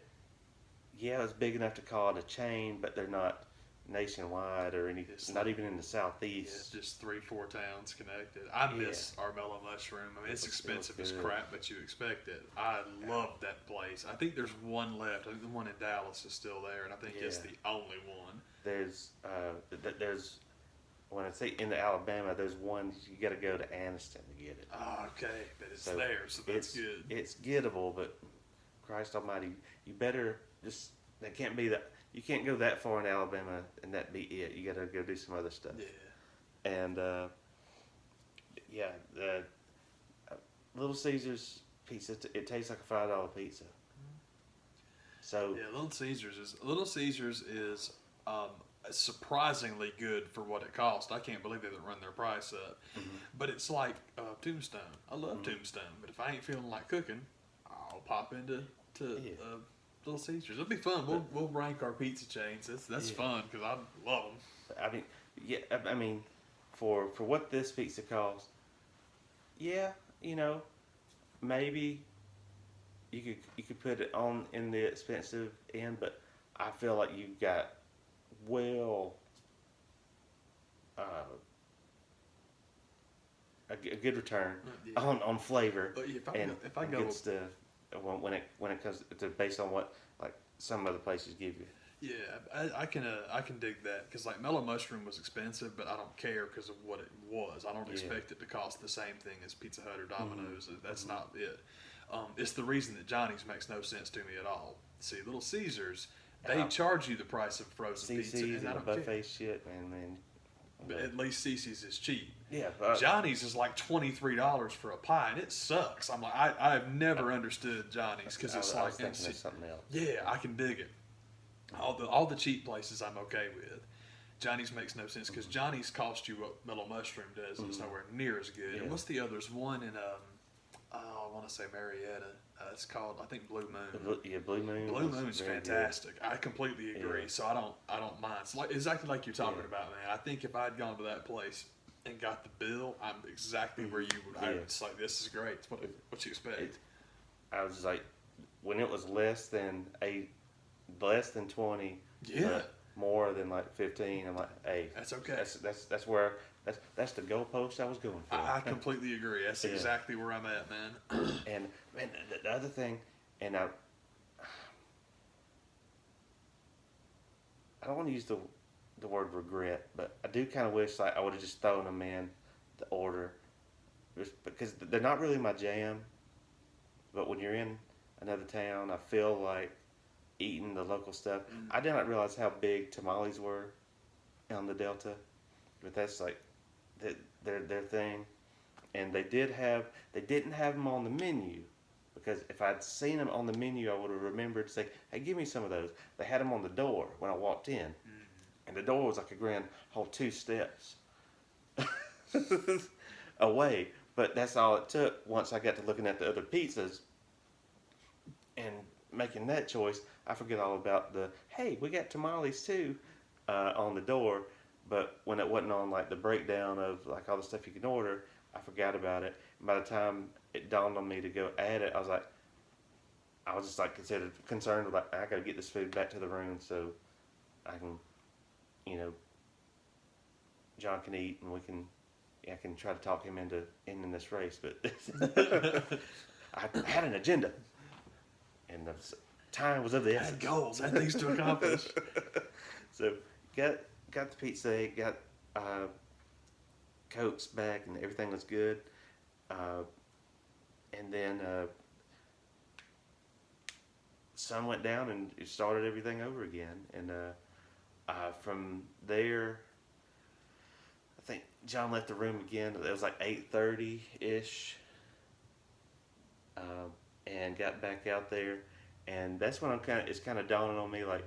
it was big enough to call it a chain, but they're not nationwide or not even in the southeast. It's just 3-4 towns connected. I miss our Mellow Mushroom. I mean, it's expensive as crap, but you expect it. I love that place. I think there's one left. I think the one in Dallas is still there, and I think it's the only one. There's when I say into Alabama, there's one you got to go to Anniston to get it. Oh, okay, but it's there, so that's good. It's gettable, but Christ Almighty, you better just. That can't be that. You can't go that far in Alabama and that be it. You got to go do some other stuff. Yeah. And the Little Caesars pizza. It tastes like a $5 pizza. So yeah, Little Caesars is surprisingly good for what it costs. I can't believe they didn't run their price up. Mm-hmm. But it's like Tombstone. I love Tombstone, but if I ain't feeling like cooking, I'll pop into Little Caesars. It'll be fun. We'll rank our pizza chains. That's fun because I love them. I mean, for what this pizza costs, maybe you could put it on in the expensive end, but I feel like you've got well, a good return Yeah. on flavor But if I and go, good stuff when it comes to based on what like some other places give you. yeah, I can dig that because like mellow mushroom was expensive, but I don't care because of what it was. I don't Yeah. expect it to cost the same thing as Pizza Hut or Domino's. That's not it. It's the reason that Johnny's makes no sense to me at all. See, Little Caesars, they charge you the price of frozen pizza, CC's and I and don't buffet care. shit, man. But at least CC's is cheap. Yeah, Johnny's is like $23 for a pie, and it sucks. I'm like, I've never understood Johnny's because it's I was like, thinking of something else. yeah, I can dig it. All the cheap places I'm okay with. Johnny's makes no sense because Johnny's cost you what Mellow Mushroom does. And it's nowhere near as good. Yeah. And what's the others? One in I want to say Marietta. It's called I think Blue Moon. Yeah, Blue Moon. Blue was Moon's very good. fantastic. I completely agree. Yeah. So I don't mind. It's like exactly like you're talking Yeah. about, man. I think if I had gone to that place and got the bill, I'm exactly where you would. Yeah. It's like this is great. It's what you expect. I was like, when it was less than 20, Yeah. but more than like 15. I'm like, hey, That's okay. That's where that's the goalpost I was going for. I completely agree. That's Yeah. exactly where I'm at, man. And man, the other thing, and I don't want to use the word regret, but I do kind of wish like I would have just thrown them in the order, just because they're not really my jam. But when you're in another town, I feel like eating the local stuff. I did not realize how big tamales were on the Delta, but that's like their thing. And they didn't have them on the menu, because if I'd seen them on the menu, I would have remembered to say, "Hey, give me some of those." They had them on the door when I walked in, and the door was like a grand whole 2 steps away. But that's all it took. Once I got to looking at the other pizzas and making that choice, I forget all about the, "Hey, we got tamales too," on the door. But when it wasn't on like the breakdown of like all the stuff you can order, I forgot about it. And by the time it dawned on me to go add it, I was just like concerned with like, I gotta get this food back to the room so I can, John can eat and I can try to talk him into ending this race. But I had an agenda, and the time was of the I had essence. goals, I had things to accomplish. So got the pizza, got Cokes back, and everything was good. And then sun went down, and it started everything over again. And from there, I think John left the room again. It was like 8:30 ish, and got back out there, and that's when it's kind of dawning on me like,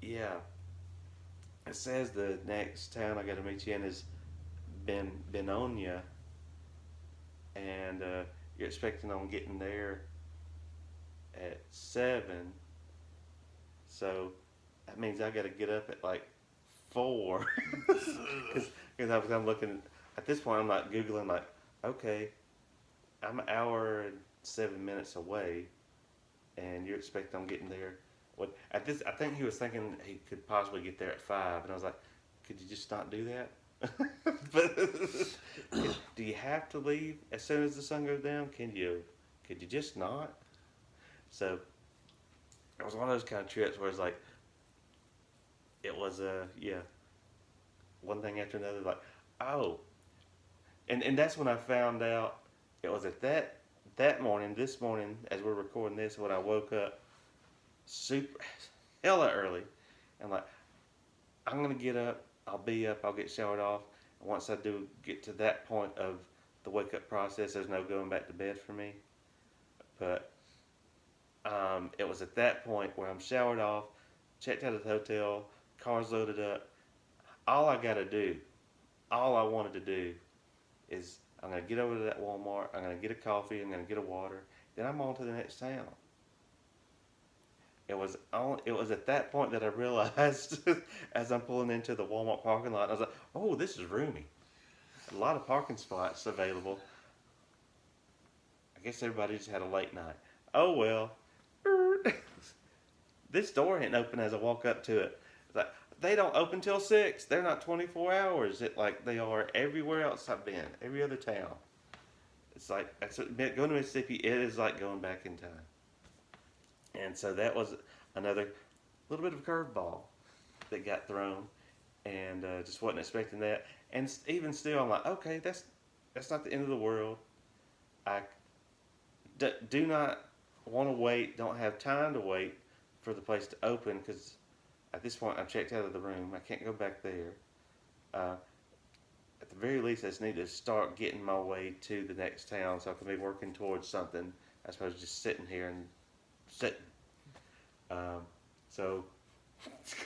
yeah. It says the next town I got to meet you in is Benonia, and you're expecting on getting there at 7, so that means I got to get up at like 4, because I'm looking at this point. I'm like googling like, okay, I'm an hour and 7 minutes away, and you're expecting I'm getting there. What at this? I think he was thinking he could possibly get there at 5, and I was like, could you just not do that? But do you have to leave as soon as the sun goes down? Could you just not? So it was one of those kind of trips where it's like, it was one thing after another, like, oh, and that's when I found out it was at this morning as we're recording this, when I woke up super hella early, and like, I'm gonna get up, I'll be up, I'll get showered off, and once I do get to that point of the wake up process, there's no going back to bed for me. But it was at that point where I'm showered off, checked out of the hotel, car's loaded up. All I wanted to do is I'm gonna get over to that Walmart, I'm gonna get a coffee, I'm gonna get a water, then I'm on to the next town. It was at that point that I realized, as I'm pulling into the Walmart parking lot, I was like, oh, this is roomy. A lot of parking spots available. I guess everybody just had a late night. Oh well. This door ain't open as I walk up to it. It's like, they don't open till 6. They're not 24 hours. Like they are everywhere else I've been, every other town. It's like going to Mississippi. It is like going back in time. And so that was another little bit of a curveball that got thrown, and just wasn't expecting that. And even still, I'm like, okay, that's not the end of the world. I do not want to wait. Don't have time to wait for the place to open because at this point I'm checked out of the room. I can't go back there. At the very least, I just need to start getting my way to the next town so I can be working towards something as opposed to just sitting here and sitting. So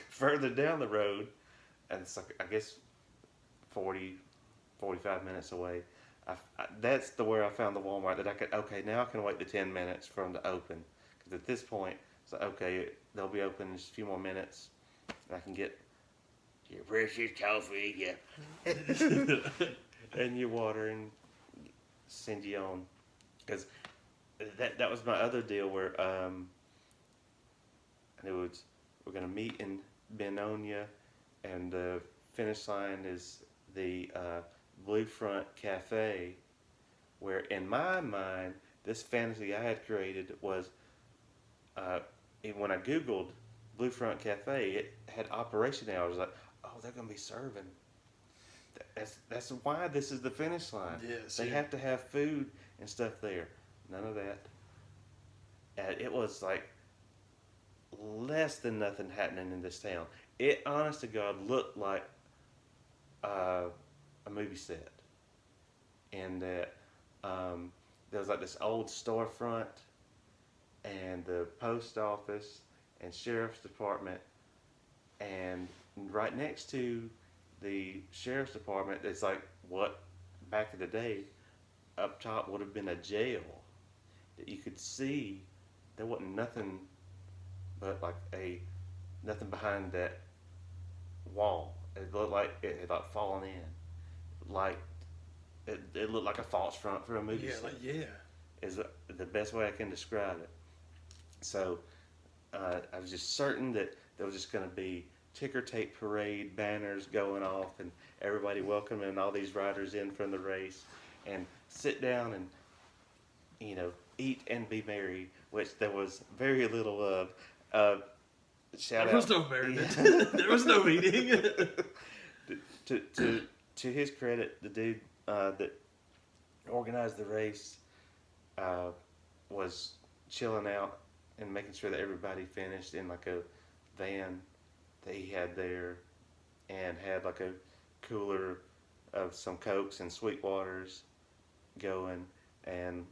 further down the road, and it's like, I guess 40, 45 minutes away, that's where I found the Walmart that I could, okay, now I can wait the 10 minutes for them to open. Because at this point, it's like, okay, they'll be open in just a few more minutes, and I can get your precious coffee, and your water, and send you on. Because that was my other deal where we're going to meet in Bennonia, and the finish line is the Blue Front Cafe, where in my mind, this fantasy I had created was, when I Googled Blue Front Cafe, it had operation hours. Like, oh, they're going to be serving. That's why this is the finish line. Yes, they have to have food and stuff there. None of that. And it was like less than nothing happening in this town. It, honest to God, looked like a movie set. And that there was like this old storefront and the post office and sheriff's department, and right next to the sheriff's department, it's like what back in the day up top would have been a jail that you could see. There wasn't nothing but like nothing behind that wall. It looked like it had like fallen in, like it looked like a false front for a movie set. Is the best way I can describe it. So I was just certain that there was just going to be ticker tape parade banners going off and everybody welcoming all these riders in from the race, and sit down and, eat and be merry, which there was very little of. Shout there was out. No merriment. There was no eating. To his credit, the dude that organized the race was chilling out and making sure that everybody finished in like a van that he had there, and had like a cooler of some Cokes and Sweetwaters going, and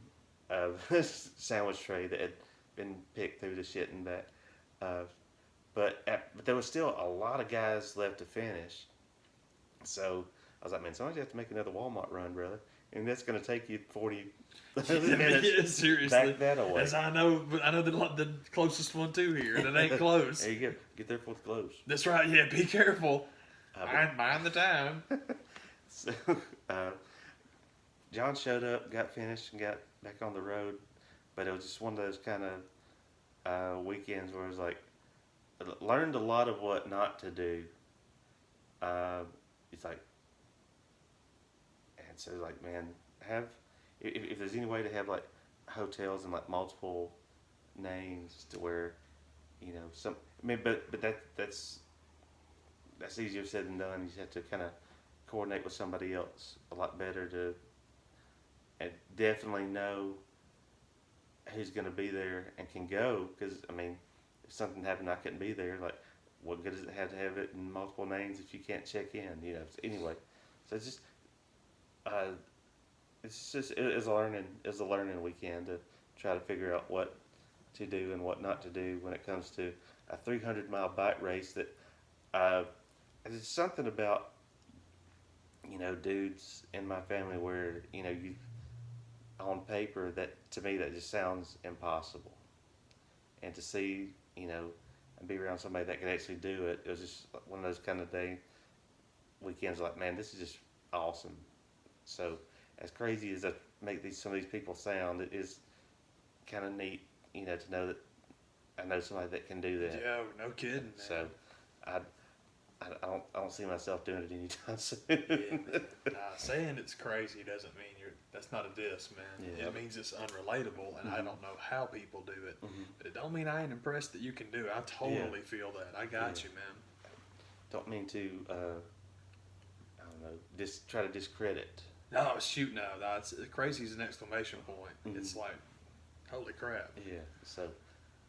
a sandwich tray that had been picked through the shit and that. But there was still a lot of guys left to finish. So I was like, man, somebody's have to make another Walmart run, brother. And that's going to take you 40 minutes. Yeah, seriously. Back that away. As I know the closest one to here, and it ain't close. There you go. Get there before it's closed. That's right. Yeah, be careful. Mind the time. So, John showed up, got finished, and got back on the road. But it was just one of those kind of weekends where it was like, learned a lot of what not to do. It's like, and so like, man, if there's any way to have like hotels and like multiple names to where, but that's easier said than done. You just have to kind of coordinate with somebody else a lot better to, and definitely know who's going to be there and can go. Because if something happened, I couldn't be there. Like, what good does it have to have it in multiple names if you can't check in? Anyway, so it's just a learning weekend to try to figure out what to do and what not to do when it comes to a 300-mile bike race. That there's something about dudes in my family where you on paper, that to me that just sounds impossible, and to see and be around somebody that can actually do it, it was just one of those kind of weekends like, man, this is just awesome. So as crazy as I make some of these people sound, it is kind of neat, to know that I know somebody that can do that. Yeah, no kidding, man. So I don't see myself doing it anytime soon. Saying it's crazy doesn't mean that's not a diss, man. Yeah. It means it's unrelatable, and I don't know how people do it. Mhm. But it don't mean I ain't impressed that you can do it. I totally feel that. I got Yeah. you, man. Don't mean to, I don't know, just try to discredit. No, shoot, no. That's crazy is an exclamation point. Mhm. It's like, holy crap. Yeah. So,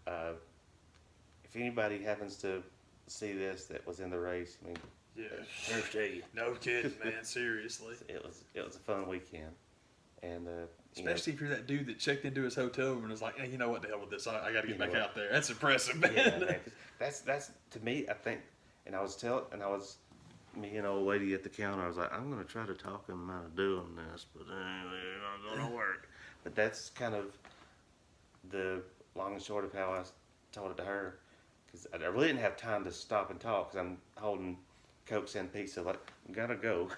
if anybody happens to see this that was in the race, I mean, Yeah. here's to you. No kidding, man. Seriously. It was a fun weekend, and Especially if you're that dude that checked into his hotel room and was like, hey, you know what the hell with this? I got to get You back know what? out there. That's impressive, man. yeah, man, 'cause that's to me. I think, and I was me and old lady at the counter. I was like, I'm gonna try to talk him out of doing this, but anyway, it's not gonna work. But that's kind of the long and short of how I told it to her, because I really didn't have time to stop and talk because I'm holding Cokes and pizza. Like, I gotta go.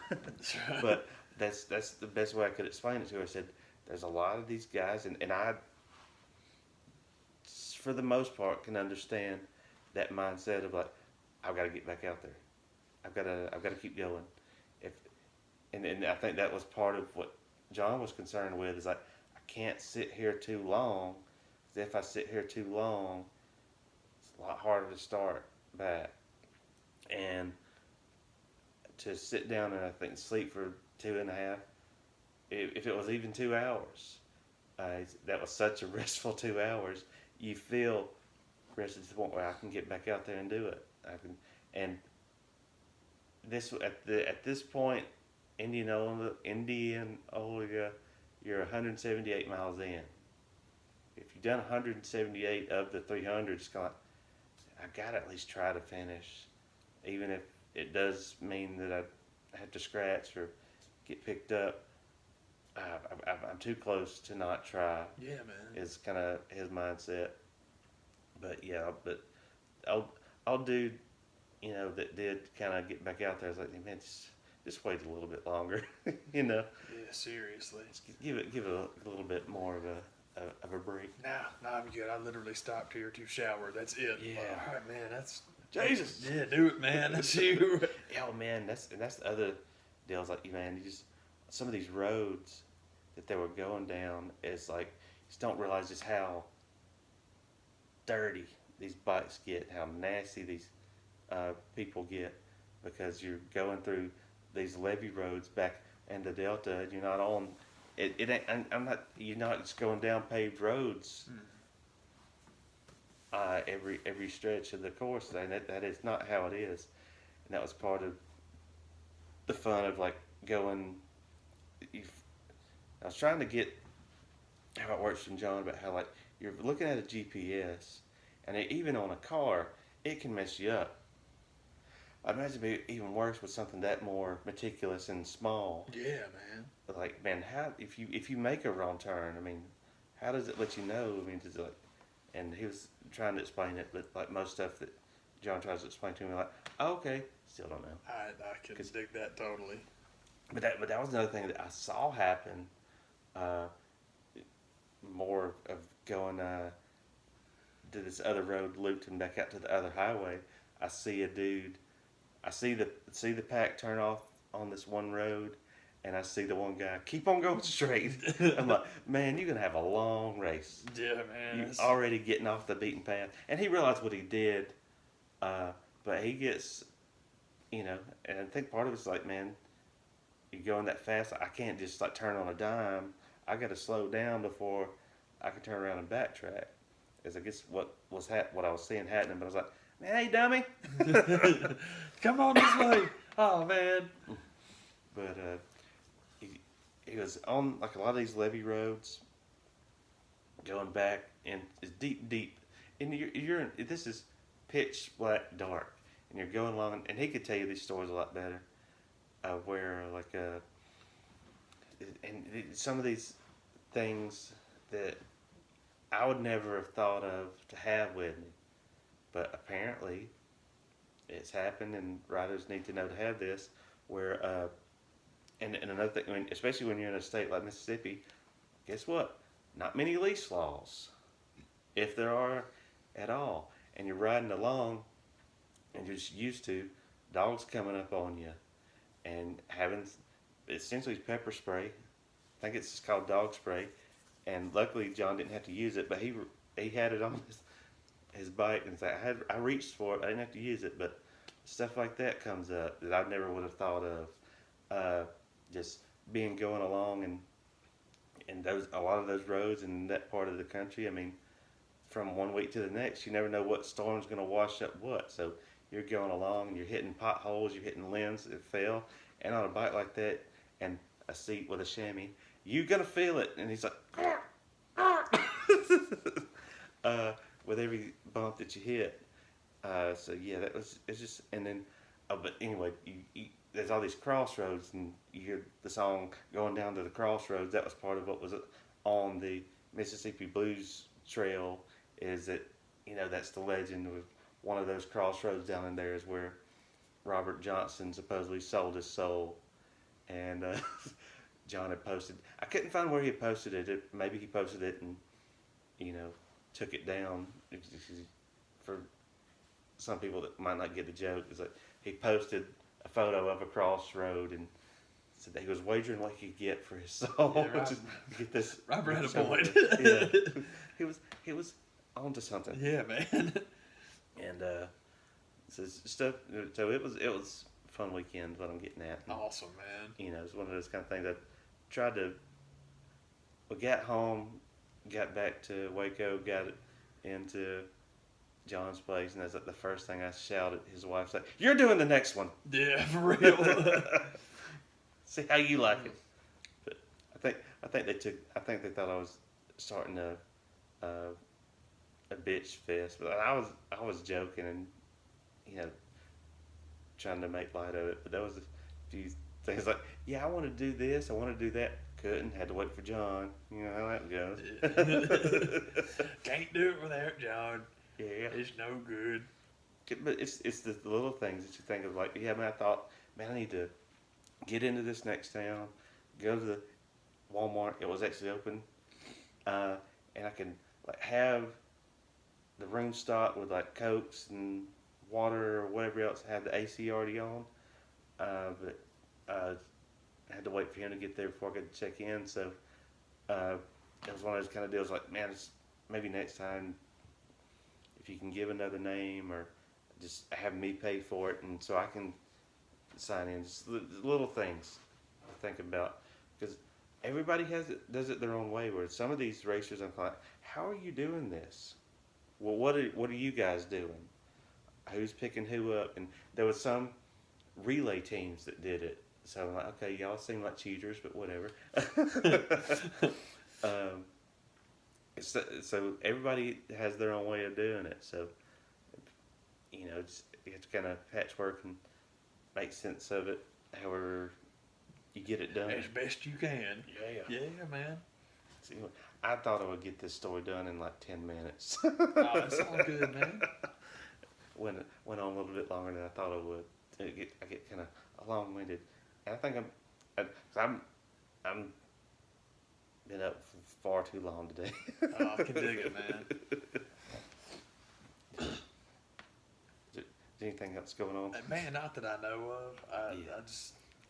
But that's the best way I could explain it to her. I said, there's a lot of these guys, and I, for the most part, can understand that mindset of like, I've got to get back out there. I've got to keep going. And I think that was part of what John was concerned with, is like, I can't sit here too long. 'Cause if I sit here too long, it's a lot harder to start back. And to sit down and I think sleep for 2.5, if it was even 2 hours, that was such a restful 2 hours. You feel rested to the point where I can get back out there and do it. And this at this point, Indianola, you're 178 miles in. If you've done 178 of the 300, it's kind of like, I gotta at least try to finish, even if it does mean that I have to scratch or get picked up. I'm too close to not try. Yeah, man. Is kind of his mindset. But yeah, old dude, that did kind of get back out there. I was like, man, just wait a little bit longer, Yeah, seriously. Just give it a little bit more of a break. Nah, I'm good. I literally stopped here to shower. That's it. Yeah. All right, man. That's Jesus. Yeah, do it, man. That's you. Yeah, man, that's the other deal. Is like, man, some of these roads that they were going down is like, you just don't realize just how dirty these bikes get, how nasty these people get, because you're going through these levee roads back in the Delta, and you're not on it. You're not just going down paved roads every stretch of the course, and that is not how it is. And that was part of the fun of like going. I was trying to get how it works from John about how like you're looking at a GPS, and even on a car, it can mess you up. I imagine it'd be even worse with something that more meticulous and small. Yeah, man. Like, man, how if you make a wrong turn, I mean, how does it let you know? I mean, does it like, and he was trying to explain it, but like most stuff that John tries to explain to me, like, oh, okay, still don't know. I can dig that totally. But that was another thing that I saw happen. More of going to this other road, looped and back out to the other highway. I see a dude. I see the pack turn off on this one road, and I see the one guy keep on going straight. I'm like, man, you're gonna have a long race. Yeah, man. You're already getting off the beaten path. And he realized what he did, but he gets, and I think part of it's like, man, you're going that fast. I can't just like turn on a dime. I got to slow down before I can turn around and backtrack. As I guess what I was seeing happening, but I was like, man, hey, dummy. Come on this way. Oh, man. But he was on like a lot of these levee roads, going back, and it's deep, and this is pitch black dark, and you're going along, and he could tell you these stories a lot better, where like and some of these things that I would never have thought of to have with me, but apparently it's happened, and riders need to know to have this. Where and another thing, I mean, especially when you're in a state like Mississippi, guess what? Not many leash laws, if there are at all, and you're riding along, and you're just used to dogs coming up on you and having essentially pepper spray. I think it's called dog spray. And luckily John didn't have to use it, but he had it on his bike, and I reached for it. I didn't have to use it, but stuff like that comes up that I never would have thought of. Just being going along and a lot of those roads in that part of the country. I mean, from one week to the next, you never know what storm's going to wash up what. So you're going along and you're hitting potholes, you're hitting limbs that fell, and on a bike like that and a seat with a chamois, you're going to feel it. And he's like, with every bump that you hit. So yeah, it's just, and then, but anyway, there's all these crossroads, and you hear the song going down to the crossroads. That was part of what was on the Mississippi Blues Trail, is that, that's the legend of one of those crossroads down in there is where Robert Johnson supposedly sold his soul. And John had posted, I couldn't find where he had posted it. Maybe he posted it and, took it down. For some people that might not get the joke, it's like he posted a photo of a crossroad and said that he was wagering what he could get for his soul. Yeah, right. To get this. Robert had a point. Yeah. He was onto something. Yeah, man. And so it was a fun weekend. What I'm getting at. And, Awesome, man. It's one of those kind of things. I tried to. We got home, got back to Waco, got into John's place, and that's like the first thing I shouted. His wife's like, "You're doing the next one." Yeah, for real. See how you like it. But I think they thought I was starting a bitch fest, but I was joking and trying to make light of it. But there was a few things like, yeah, I want to do this, I want to do that. Couldn't, had to wait for John. You know how that goes. Can't do it without John. Yeah, It's no good. but it's the little things that you think of, like, yeah, man, I thought, man, I need to get into this next town, go to the Walmart. It was actually open, and I can like have the room stocked with like Cokes and water or whatever else. Have the AC already on, but I had to wait for him to get there before I could check in. So it was one of those kind of deals. Like, man, maybe next time if you can give another name or just have me pay for it, and so I can sign in. Just little things to think about, because everybody does it their own way. Where some of these racers, I'm like, how are you doing this? Well, what are you guys doing? Who's picking who up? And there was some relay teams that did it. So I'm like, okay, y'all seem like cheaters, but whatever. So everybody has their own way of doing it. So you have to kind of patchwork and make sense of it, however you get it done. As best you can. Yeah, man. See, I thought I would get this story done in like 10 minutes. Oh, that's all good, man. Went on a little bit longer than I thought I would. I get kind of long-winded, and I think I'm been up for far too long today. Oh, I can dig it, man. Is there anything else going on? Man, not that I know of. Yeah.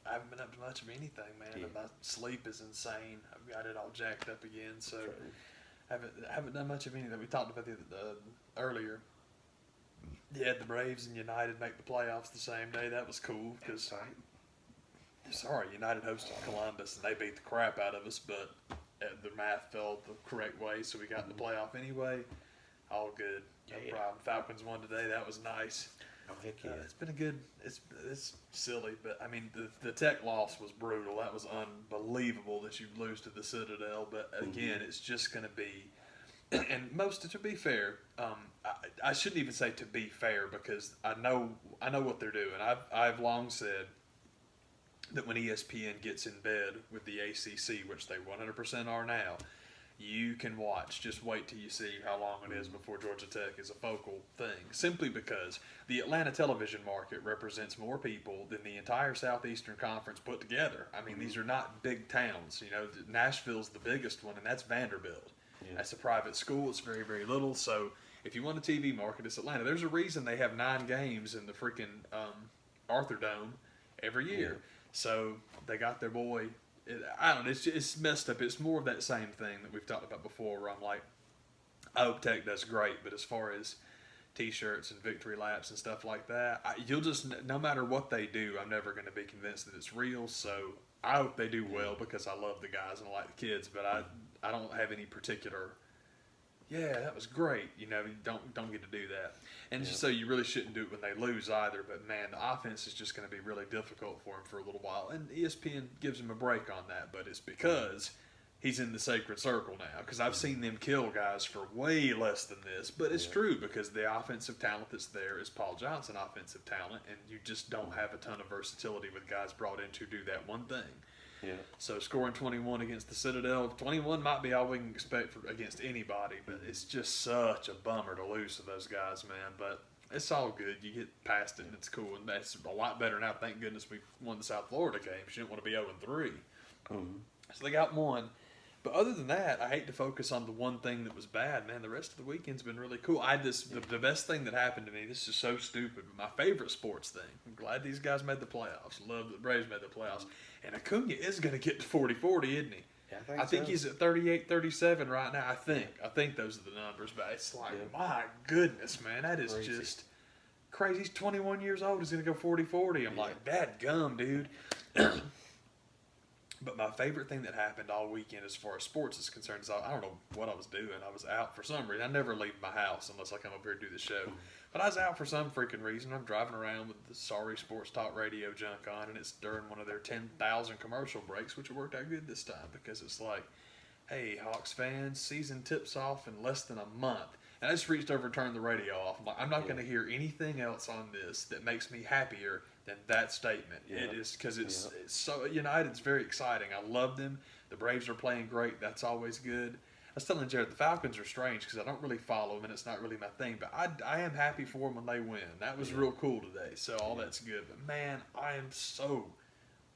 I haven't been up to much of anything, man. Yeah. My sleep is insane. I've got it all jacked up again, so True. haven't done much of anything. We talked about earlier. Yeah, the Braves and United make the playoffs the same day. That was cool because, sorry, United hosted Columbus and they beat the crap out of us, but the math fell the correct way, so we got in the playoff anyway. All good, no problem. Falcons won today. That was nice. Oh, heck yeah. It's been a good. It's silly, but I mean the Tech loss was brutal. That was unbelievable that you lose to the Citadel. But again, it's just going to be. And to be fair, I shouldn't even say to be fair, because I know what they're doing. I've long said that when ESPN gets in bed with the ACC, which they 100% are now, you can watch. Just wait till you see how long it is before Georgia Tech is a focal thing. Simply because the Atlanta television market represents more people than the entire Southeastern Conference put together. I mean, these are not big towns. Nashville's the biggest one, and that's Vanderbilt. Yeah. That's a private school. It's very, very little. So if you want a TV market, it's Atlanta. There's a reason they have 9 games in the freaking Arthur Dome every year. So they got their boy. I don't know. It's messed up. It's more of that same thing that we've talked about before, where I'm like, I hope Tech does great, but as far as T-shirts and victory laps and stuff like that, you'll just, no matter what they do, I'm never going to be convinced that it's real. So I hope they do well because I love the guys and I like the kids, but I don't have any particular. Yeah, that was great. You know, you don't get to do that. And so you really shouldn't do it when they lose either. But, man, the offense is just going to be really difficult for him for a little while. And ESPN gives him a break on that, but it's because he's in the sacred circle now. Because I've seen them kill guys for way less than this. But it's true because the offensive talent that's there is Paul Johnson offensive talent, and you just don't have a ton of versatility with guys brought in to do that one thing. Yeah. So scoring 21 against the Citadel, 21 might be all we can expect against anybody, but it's just such a bummer to lose to those guys, man. But it's all good. You get past it, and it's cool. And that's a lot better now. Thank goodness we won the South Florida games. You didn't want to be 0-3. So they got one. But other than that, I hate to focus on the one thing that was bad, man. The rest of the weekend's been really cool. The best thing that happened to me, this is so stupid, but my favorite sports thing. I'm glad these guys made the playoffs. Love that the Braves made the playoffs. And Acuna is going to get to 40-40, isn't he? Yeah, I think he's at 38-37 right now. I think those are the numbers, but it's like, my goodness, man, that is just crazy. He's 21 years old. He's going to go 40-40. I'm like, dadgum, dude. But my favorite thing that happened all weekend as far as sports is concerned is I don't know what I was doing. I was out for some reason. I never leave my house unless I come up here and do the show. But I was out for some freaking reason. I'm driving around with the sorry sports talk radio junk on, and it's during one of their 10,000 commercial breaks, which worked out good this time because it's like, hey, Hawks fans, season tips off in less than a month. And I just reached over and turned the radio off. I'm like, I'm not going to hear anything else on this that makes me happier than that statement. It is because it's so United. It's very exciting. I love them. The Braves are playing great. That's always good. I was telling Jared the Falcons are strange because I don't really follow them and it's not really my thing. But I am happy for them when they win. That was real cool today. So all that's good. But man, I am so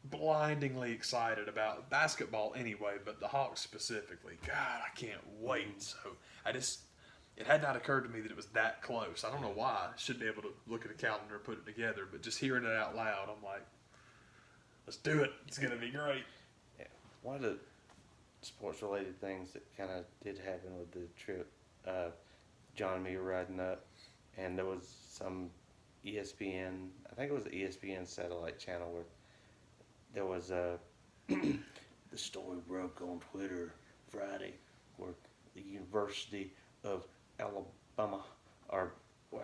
blindingly excited about basketball anyway, but the Hawks specifically. God, I can't wait. So it had not occurred to me that it was that close. I don't know why. I should be able to look at a calendar and put it together, but just hearing it out loud, I'm like, let's do it. It's going to be great. Yeah. One of the sports-related things that kind of did happen with the trip, John and me were riding up, and there was some ESPN, I think it was the ESPN satellite channel, where there was the story broke on Twitter Friday where the University of Alabama or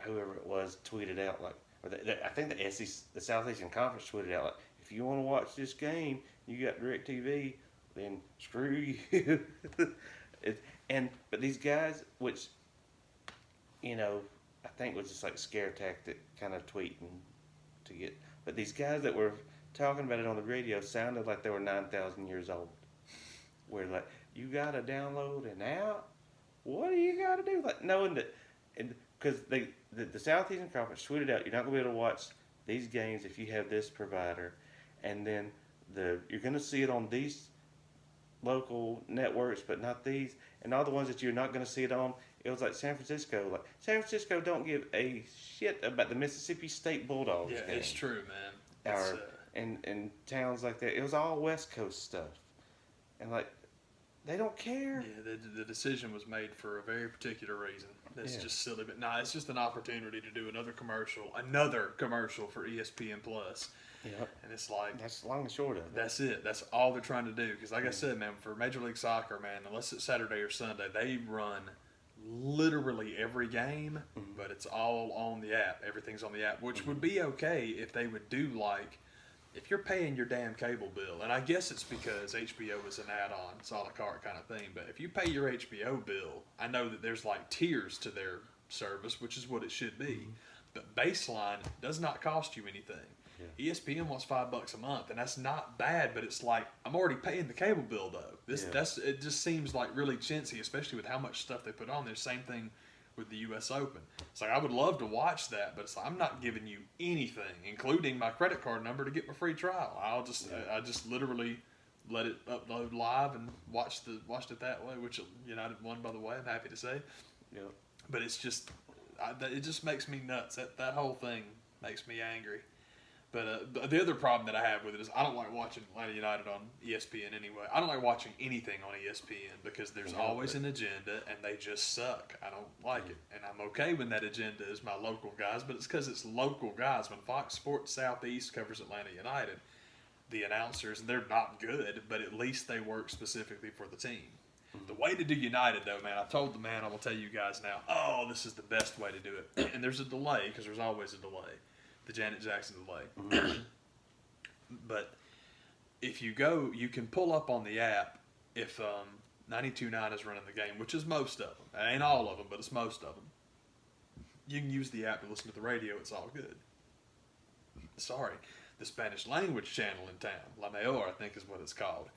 whoever it was tweeted out I think the SEC, the Southeastern Conference tweeted out like, if you want to watch this game, you got DirecTV, then screw you. But these guys, which I think was just like scare tactic kind of tweeting to get. But these guys that were talking about it on the radio sounded like they were 9,000 years old. Where like, you got to download an app. What do you got to do? Like knowing that, because the Southeastern Conference tweeted out, you're not going to be able to watch these games if you have this provider, and then you're going to see it on these local networks, but not these, and all the ones that you're not going to see it on. It was like San Francisco. Like San Francisco don't give a shit about the Mississippi State Bulldogs. Yeah, game. It's true, man. And towns like that. It was all West Coast stuff, and like. They don't care. Yeah, the decision was made for a very particular reason. That's just silly, but it's just an opportunity to do another commercial for ESPN Plus. Yep. And it's like that's long and short of it. That's it. That's all they're trying to do. Because like I said, man, for Major League Soccer, man, unless it's Saturday or Sunday, they run literally every game, but it's all on the app. Everything's on the app, which would be okay if they would do like. If you're paying your damn cable bill, and I guess it's because HBO is an add-on, it's a la carte kind of thing, but if you pay your HBO bill, I know that there's like tiers to their service, which is what it should be, but baseline does not cost you anything. Yeah. ESPN wants $5 a month, and that's not bad, but it's like, I'm already paying the cable bill though. It just seems like really chintzy, especially with how much stuff they put on there. Same thing with the U.S. Open. It's like, I would love to watch that, but it's like, I'm not giving you anything, including my credit card number to get my free trial. I just literally let it upload live and watched it that way, which United won, by the way, I'm happy to say. Yeah. But it's just, it just makes me nuts. That whole thing makes me angry. But the other problem that I have with it is I don't like watching Atlanta United on ESPN anyway. I don't like watching anything on ESPN because there's always an agenda and they just suck. I don't like it. And I'm okay when that agenda is my local guys, but it's because it's local guys. When Fox Sports Southeast covers Atlanta United, the announcers, they're not good, but at least they work specifically for the team. The way to do United, though, man, I told the man, I will tell you guys now, this is the best way to do it. And there's a delay because there's always a delay. The Janet Jackson delay. But if you go, you can pull up on the app if 92.9 is running the game, which is most of them. It ain't all of them, but it's most of them. You can use the app to listen to the radio. It's all good. Sorry. The Spanish language channel in town, La Mayor, I think is what it's called.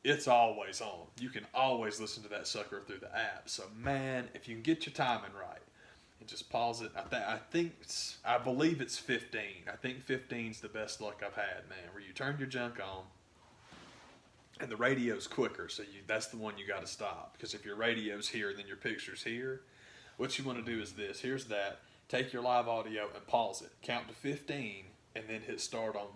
It's always on. You can always listen to that sucker through the app. So, man, if you can get your timing right, and just pause it. I believe it's 15. I think 15's the best luck I've had, man. Where you turn your junk on, and the radio's quicker, so that's the one you got to stop. Because if your radio's here, then your picture's here. What you want to do is this. Here's that. Take your live audio and pause it. Count to 15, and then hit start on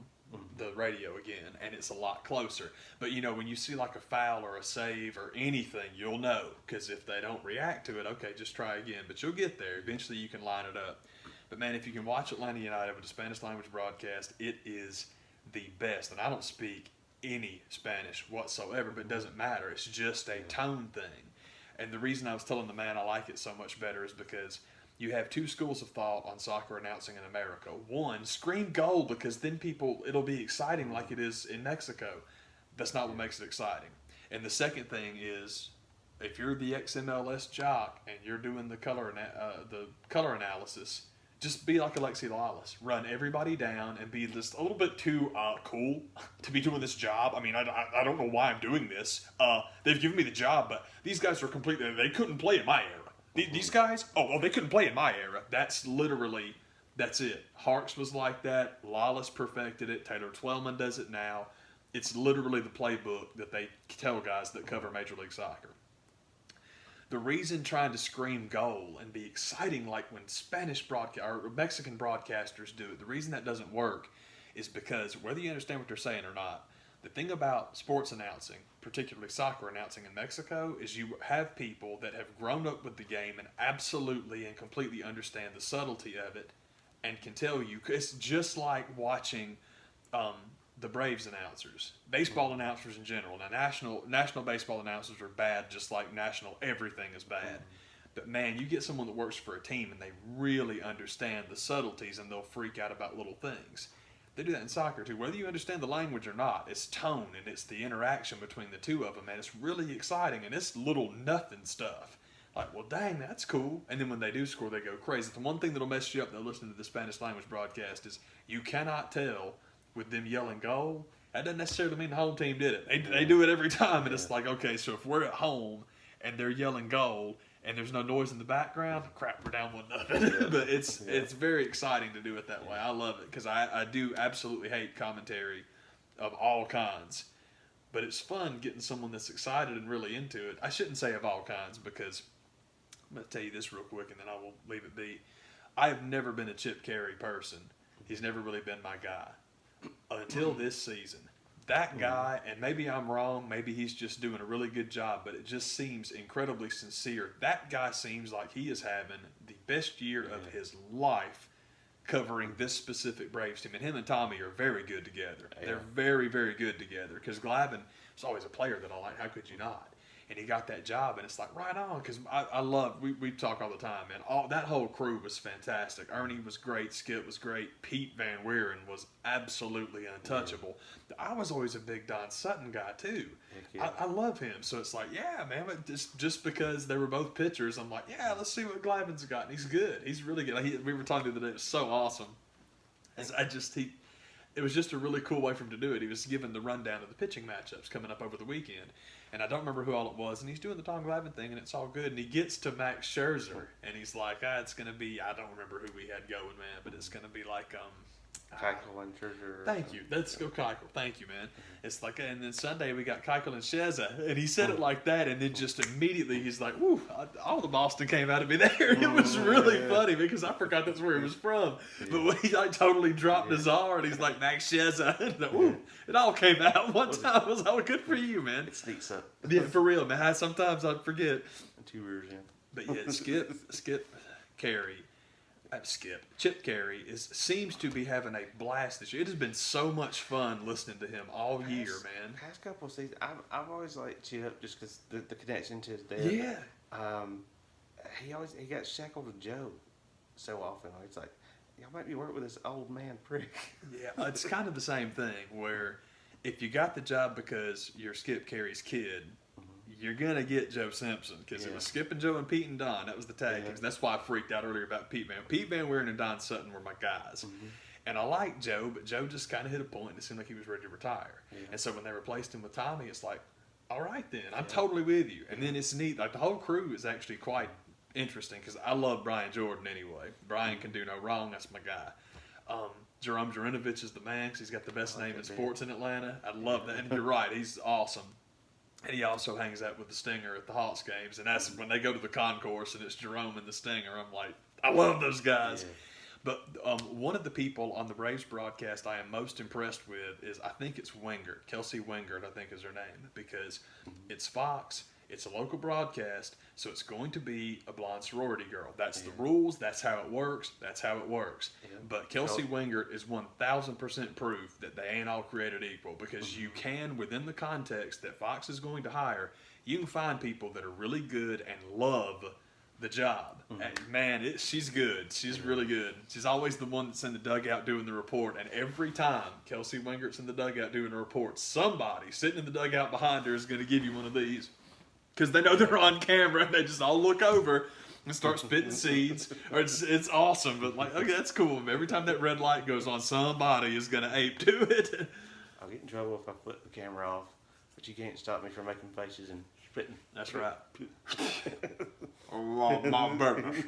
the radio again, and it's a lot closer. But when you see like a foul or a save or anything, you'll know, because if they don't react to it, okay, just try again. But you'll get there. Eventually you can line it up. But man, if you can watch Atlanta United with a Spanish language broadcast, it is the best. And I don't speak any Spanish whatsoever, but it doesn't matter. It's just a tone thing. And the reason I was telling the man I like it so much better is because you have two schools of thought on soccer announcing in America. One, scream goal, because then it'll be exciting like it is in Mexico. That's not what makes it exciting. And the second thing is, if you're the XMLS jock and you're doing the color analysis, just be like Alexi Lalas. Run everybody down and be just a little bit too cool to be doing this job. I mean, I don't know why I'm doing this. They've given me the job, but these guys are they couldn't play in my era. These guys, they couldn't play in my era. That's it. Harks was like that. Lawless perfected it. Taylor Twellman does it now. It's literally the playbook that they tell guys that cover Major League Soccer. The reason trying to scream goal and be exciting like when or Mexican broadcasters do it, the reason that doesn't work is because whether you understand what they're saying or not, the thing about sports announcing, particularly soccer announcing in Mexico, is you have people that have grown up with the game and absolutely and completely understand the subtlety of it and can tell you. It's just like watching the Braves announcers, baseball announcers in general. Now, national baseball announcers are bad, just like national everything is bad. But, man, you get someone that works for a team and they really understand the subtleties and they'll freak out about little things. They do that in soccer too. Whether you understand the language or not, it's tone and it's the interaction between the two of them, and it's really exciting. And it's little nothing stuff. Like, well, dang, that's cool. And then when they do score, they go crazy. The one thing that'll mess you up, though, listening to the Spanish language broadcast, is you cannot tell with them yelling goal. That doesn't necessarily mean the home team did it. They do it every time, and it's like, okay, so if we're at home and they're yelling goal and there's no noise in the background, crap, we're down 1-0. But it's very exciting to do it that way. I love it because I do absolutely hate commentary of all kinds. But it's fun getting someone that's excited and really into it. I shouldn't say of all kinds because I'm going to tell you this real quick and then I will leave it be. I have never been a Chip Carey person. He's never really been my guy until this season. That guy, and maybe I'm wrong, maybe he's just doing a really good job, but it just seems incredibly sincere. That guy seems like he is having the best year of his life covering this specific Braves team. And him and Tommy are very good together. Yeah. They're very, very good together because Glavine was always a player that I like. How could you not? And he got that job, and it's like, right on, because I love, we talk all the time, man. That whole crew was fantastic. Ernie was great, Skip was great, Pete Van Wieren was absolutely untouchable. Yeah. I was always a big Don Sutton guy, too. Yeah. I love him. So it's like, yeah, man, but just because they were both pitchers, I'm like, yeah, let's see what Glavine's got. And he's good. He's really good. We were talking the other day, it was so awesome. It was just a really cool way for him to do it. He was giving the rundown of the pitching matchups coming up over the weekend. And I don't remember who all it was. And he's doing the Tom Glavine thing, and it's all good. And he gets to Max Scherzer, and he's like, it's going to be, I don't remember who we had going, man, but it's going to be like, Keuchel and Scherzer. Thank you. Let's go Keuchel. Thank you, man. It's like, and then Sunday we got Keuchel and Scherzer, and he said it like that, and then just immediately he's like, "Woo!" All the Boston came out of me there. It was really funny because I forgot that's where he was from. But when he like totally dropped his R, and he's like Max Scherzer, and like, woo! It all came out one time. It was all good for you, man. It sneaks up. Yeah, for real, man. Sometimes I forget. 2 years in. But yeah, Chip Carey seems to be having a blast this year. It has been so much fun listening to him all year, man. Past couple of seasons, I've always liked Chip just because the connection to his dad. Yeah. He got shackled with Joe so often. It's like, y'all make me work with this old man prick. Yeah, it's kind of the same thing where if you got the job because you're Skip Carey's kid, you're going to get Joe Simpson because it was Skip and Joe and Pete and Don. That was the tag teams. That's why I freaked out earlier about Pete Van. Pete Van Wieren and Don Sutton were my guys. And I liked Joe, but Joe just kind of hit a point and it seemed like he was ready to retire. And so when they replaced him with Tommy, it's like, all right then, I'm totally with you. And then it's neat. Like the whole crew is actually quite interesting because I love Brian Jordan anyway. Brian can do no wrong. That's my guy. Jerome Jurinovich is the man because he's got the best name in sports in Atlanta. I love that. And you're right. He's awesome. And he also hangs out with the Stinger at the Hawks games. And that's when they go to the concourse and it's Jerome and the Stinger. I'm like, I love those guys. Yeah. But one of the people on the Braves broadcast I am most impressed with is, I think it's Wingert. Kelsey Wingert, I think is her name. Because it's Fox. It's a local broadcast, so it's going to be a blonde sorority girl. That's the rules. That's how it works. That's how it works. Yeah. But Kelsey Wingert is 1,000% proof that they ain't all created equal because you can, within the context that Fox is going to hire, you can find people that are really good and love the job. And man, she's good. She's really good. She's always the one that's in the dugout doing the report. And every time Kelsey Wingert's in the dugout doing a report, somebody sitting in the dugout behind her is going to give you one of these. Because they know they're on camera, and they just all look over and start spitting seeds. Or it's awesome, but like, okay, that's cool. Every time that red light goes on, somebody is going to ape to it. I'll get in trouble if I flip the camera off, but you can't stop me from making faces and spitting. That's right. Along my business.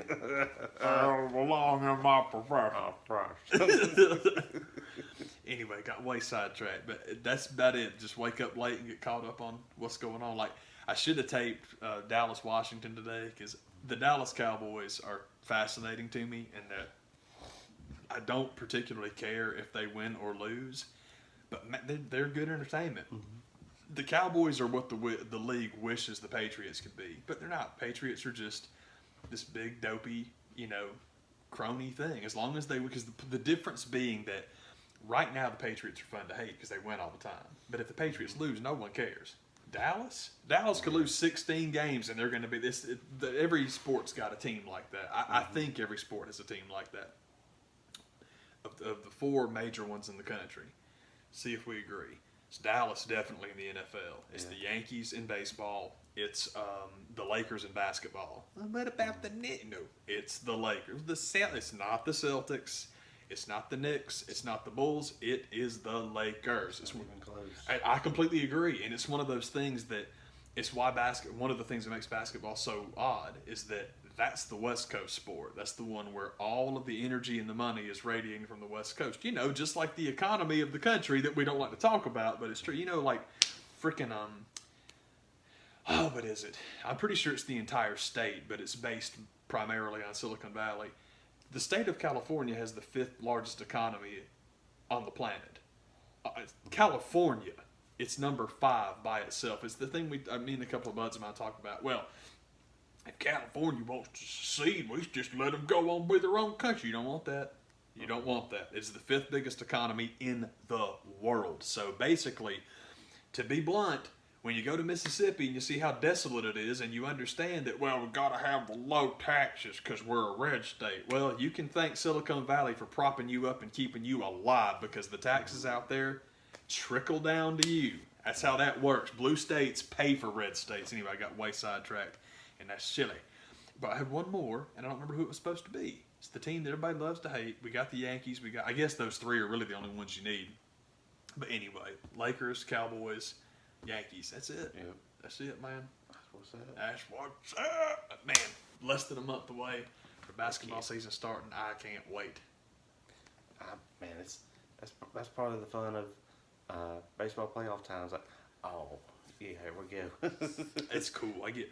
Along in my profession. Anyway, got way sidetracked, but that's about it. Just wake up late and get caught up on what's going on. Like, I should have taped Dallas, Washington today because the Dallas Cowboys are fascinating to me and that I don't particularly care if they win or lose, but they're good entertainment. The Cowboys are what the league wishes the Patriots could be, but they're not. Patriots are just this big, dopey, crony thing. As long as because the difference being that right now the Patriots are fun to hate because they win all the time. But if the Patriots lose, no one cares. Dallas could lose 16 games and they're going to be this. Every sport's got a team like that. I think every sport has a team like that. Of the 4 major ones in the country, see if we agree. It's Dallas definitely in the NFL. It's the Yankees in baseball. It's the Lakers in basketball. What about the Knicks? No, it's the Lakers. It's not the Celtics. It's not the Knicks. It's not the Bulls. It is the Lakers. It's even close. I completely agree, and it's one of those things that it's why one of the things that makes basketball so odd is that that's the West Coast sport. That's the one where all of the energy and the money is radiating from the West Coast. Just like the economy of the country that we don't like to talk about, but it's true. Like freaking what is it? I'm pretty sure it's the entire state, but it's based primarily on Silicon Valley. The state of California has the 5th largest economy on the planet. California, it's number 5 by itself. It's the thing me and a couple of buds of mine talk about. Well, if California wants to secede, we should just let them go on with their own country. You don't want that. You don't want that. It's the 5th biggest economy in the world. So basically, to be blunt, when you go to Mississippi and you see how desolate it is and you understand that, well, we've got to have the low taxes because we're a red state. Well, you can thank Silicon Valley for propping you up and keeping you alive because the taxes out there trickle down to you. That's how that works. Blue states pay for red states. Anyway, I got way sidetracked, and that's silly. But I have one more, and I don't remember who it was supposed to be. It's the team that everybody loves to hate. We got the Yankees. I guess those 3 are really the only ones you need. But anyway, Lakers, Cowboys, Yankees. That's it. Yep. That's it, man. That's what's up. That's what's up. Man, less than a month away for basketball season starting. I can't wait. That's part of the fun of baseball playoff times. Like, oh yeah, here we go. It's cool. I get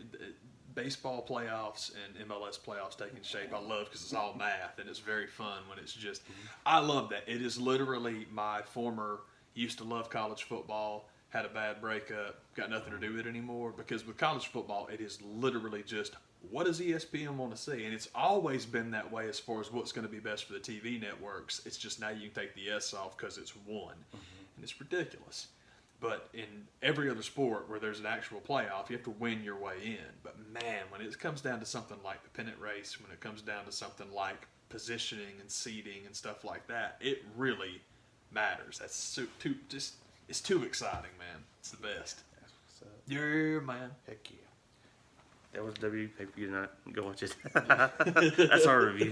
baseball playoffs and MLS playoffs taking shape. I love because it's all math and it's very fun when it's just. I love that. It is literally my former used to love college football. Had a bad breakup. Got nothing to do with it anymore because with college football, it is literally just what does ESPN want to see, and it's always been that way as far as what's going to be best for the TV networks. It's just now you can take the S off because it's one, and it's ridiculous. But in every other sport where there's an actual playoff, you have to win your way in. But man, when it comes down to something like the pennant race, when it comes down to something like positioning and seeding and stuff like that, it really matters. That's it's too exciting, man. It's the best. That's what's up. Yeah, man. Heck yeah. That was WPP tonight. Go watch it. That's our review.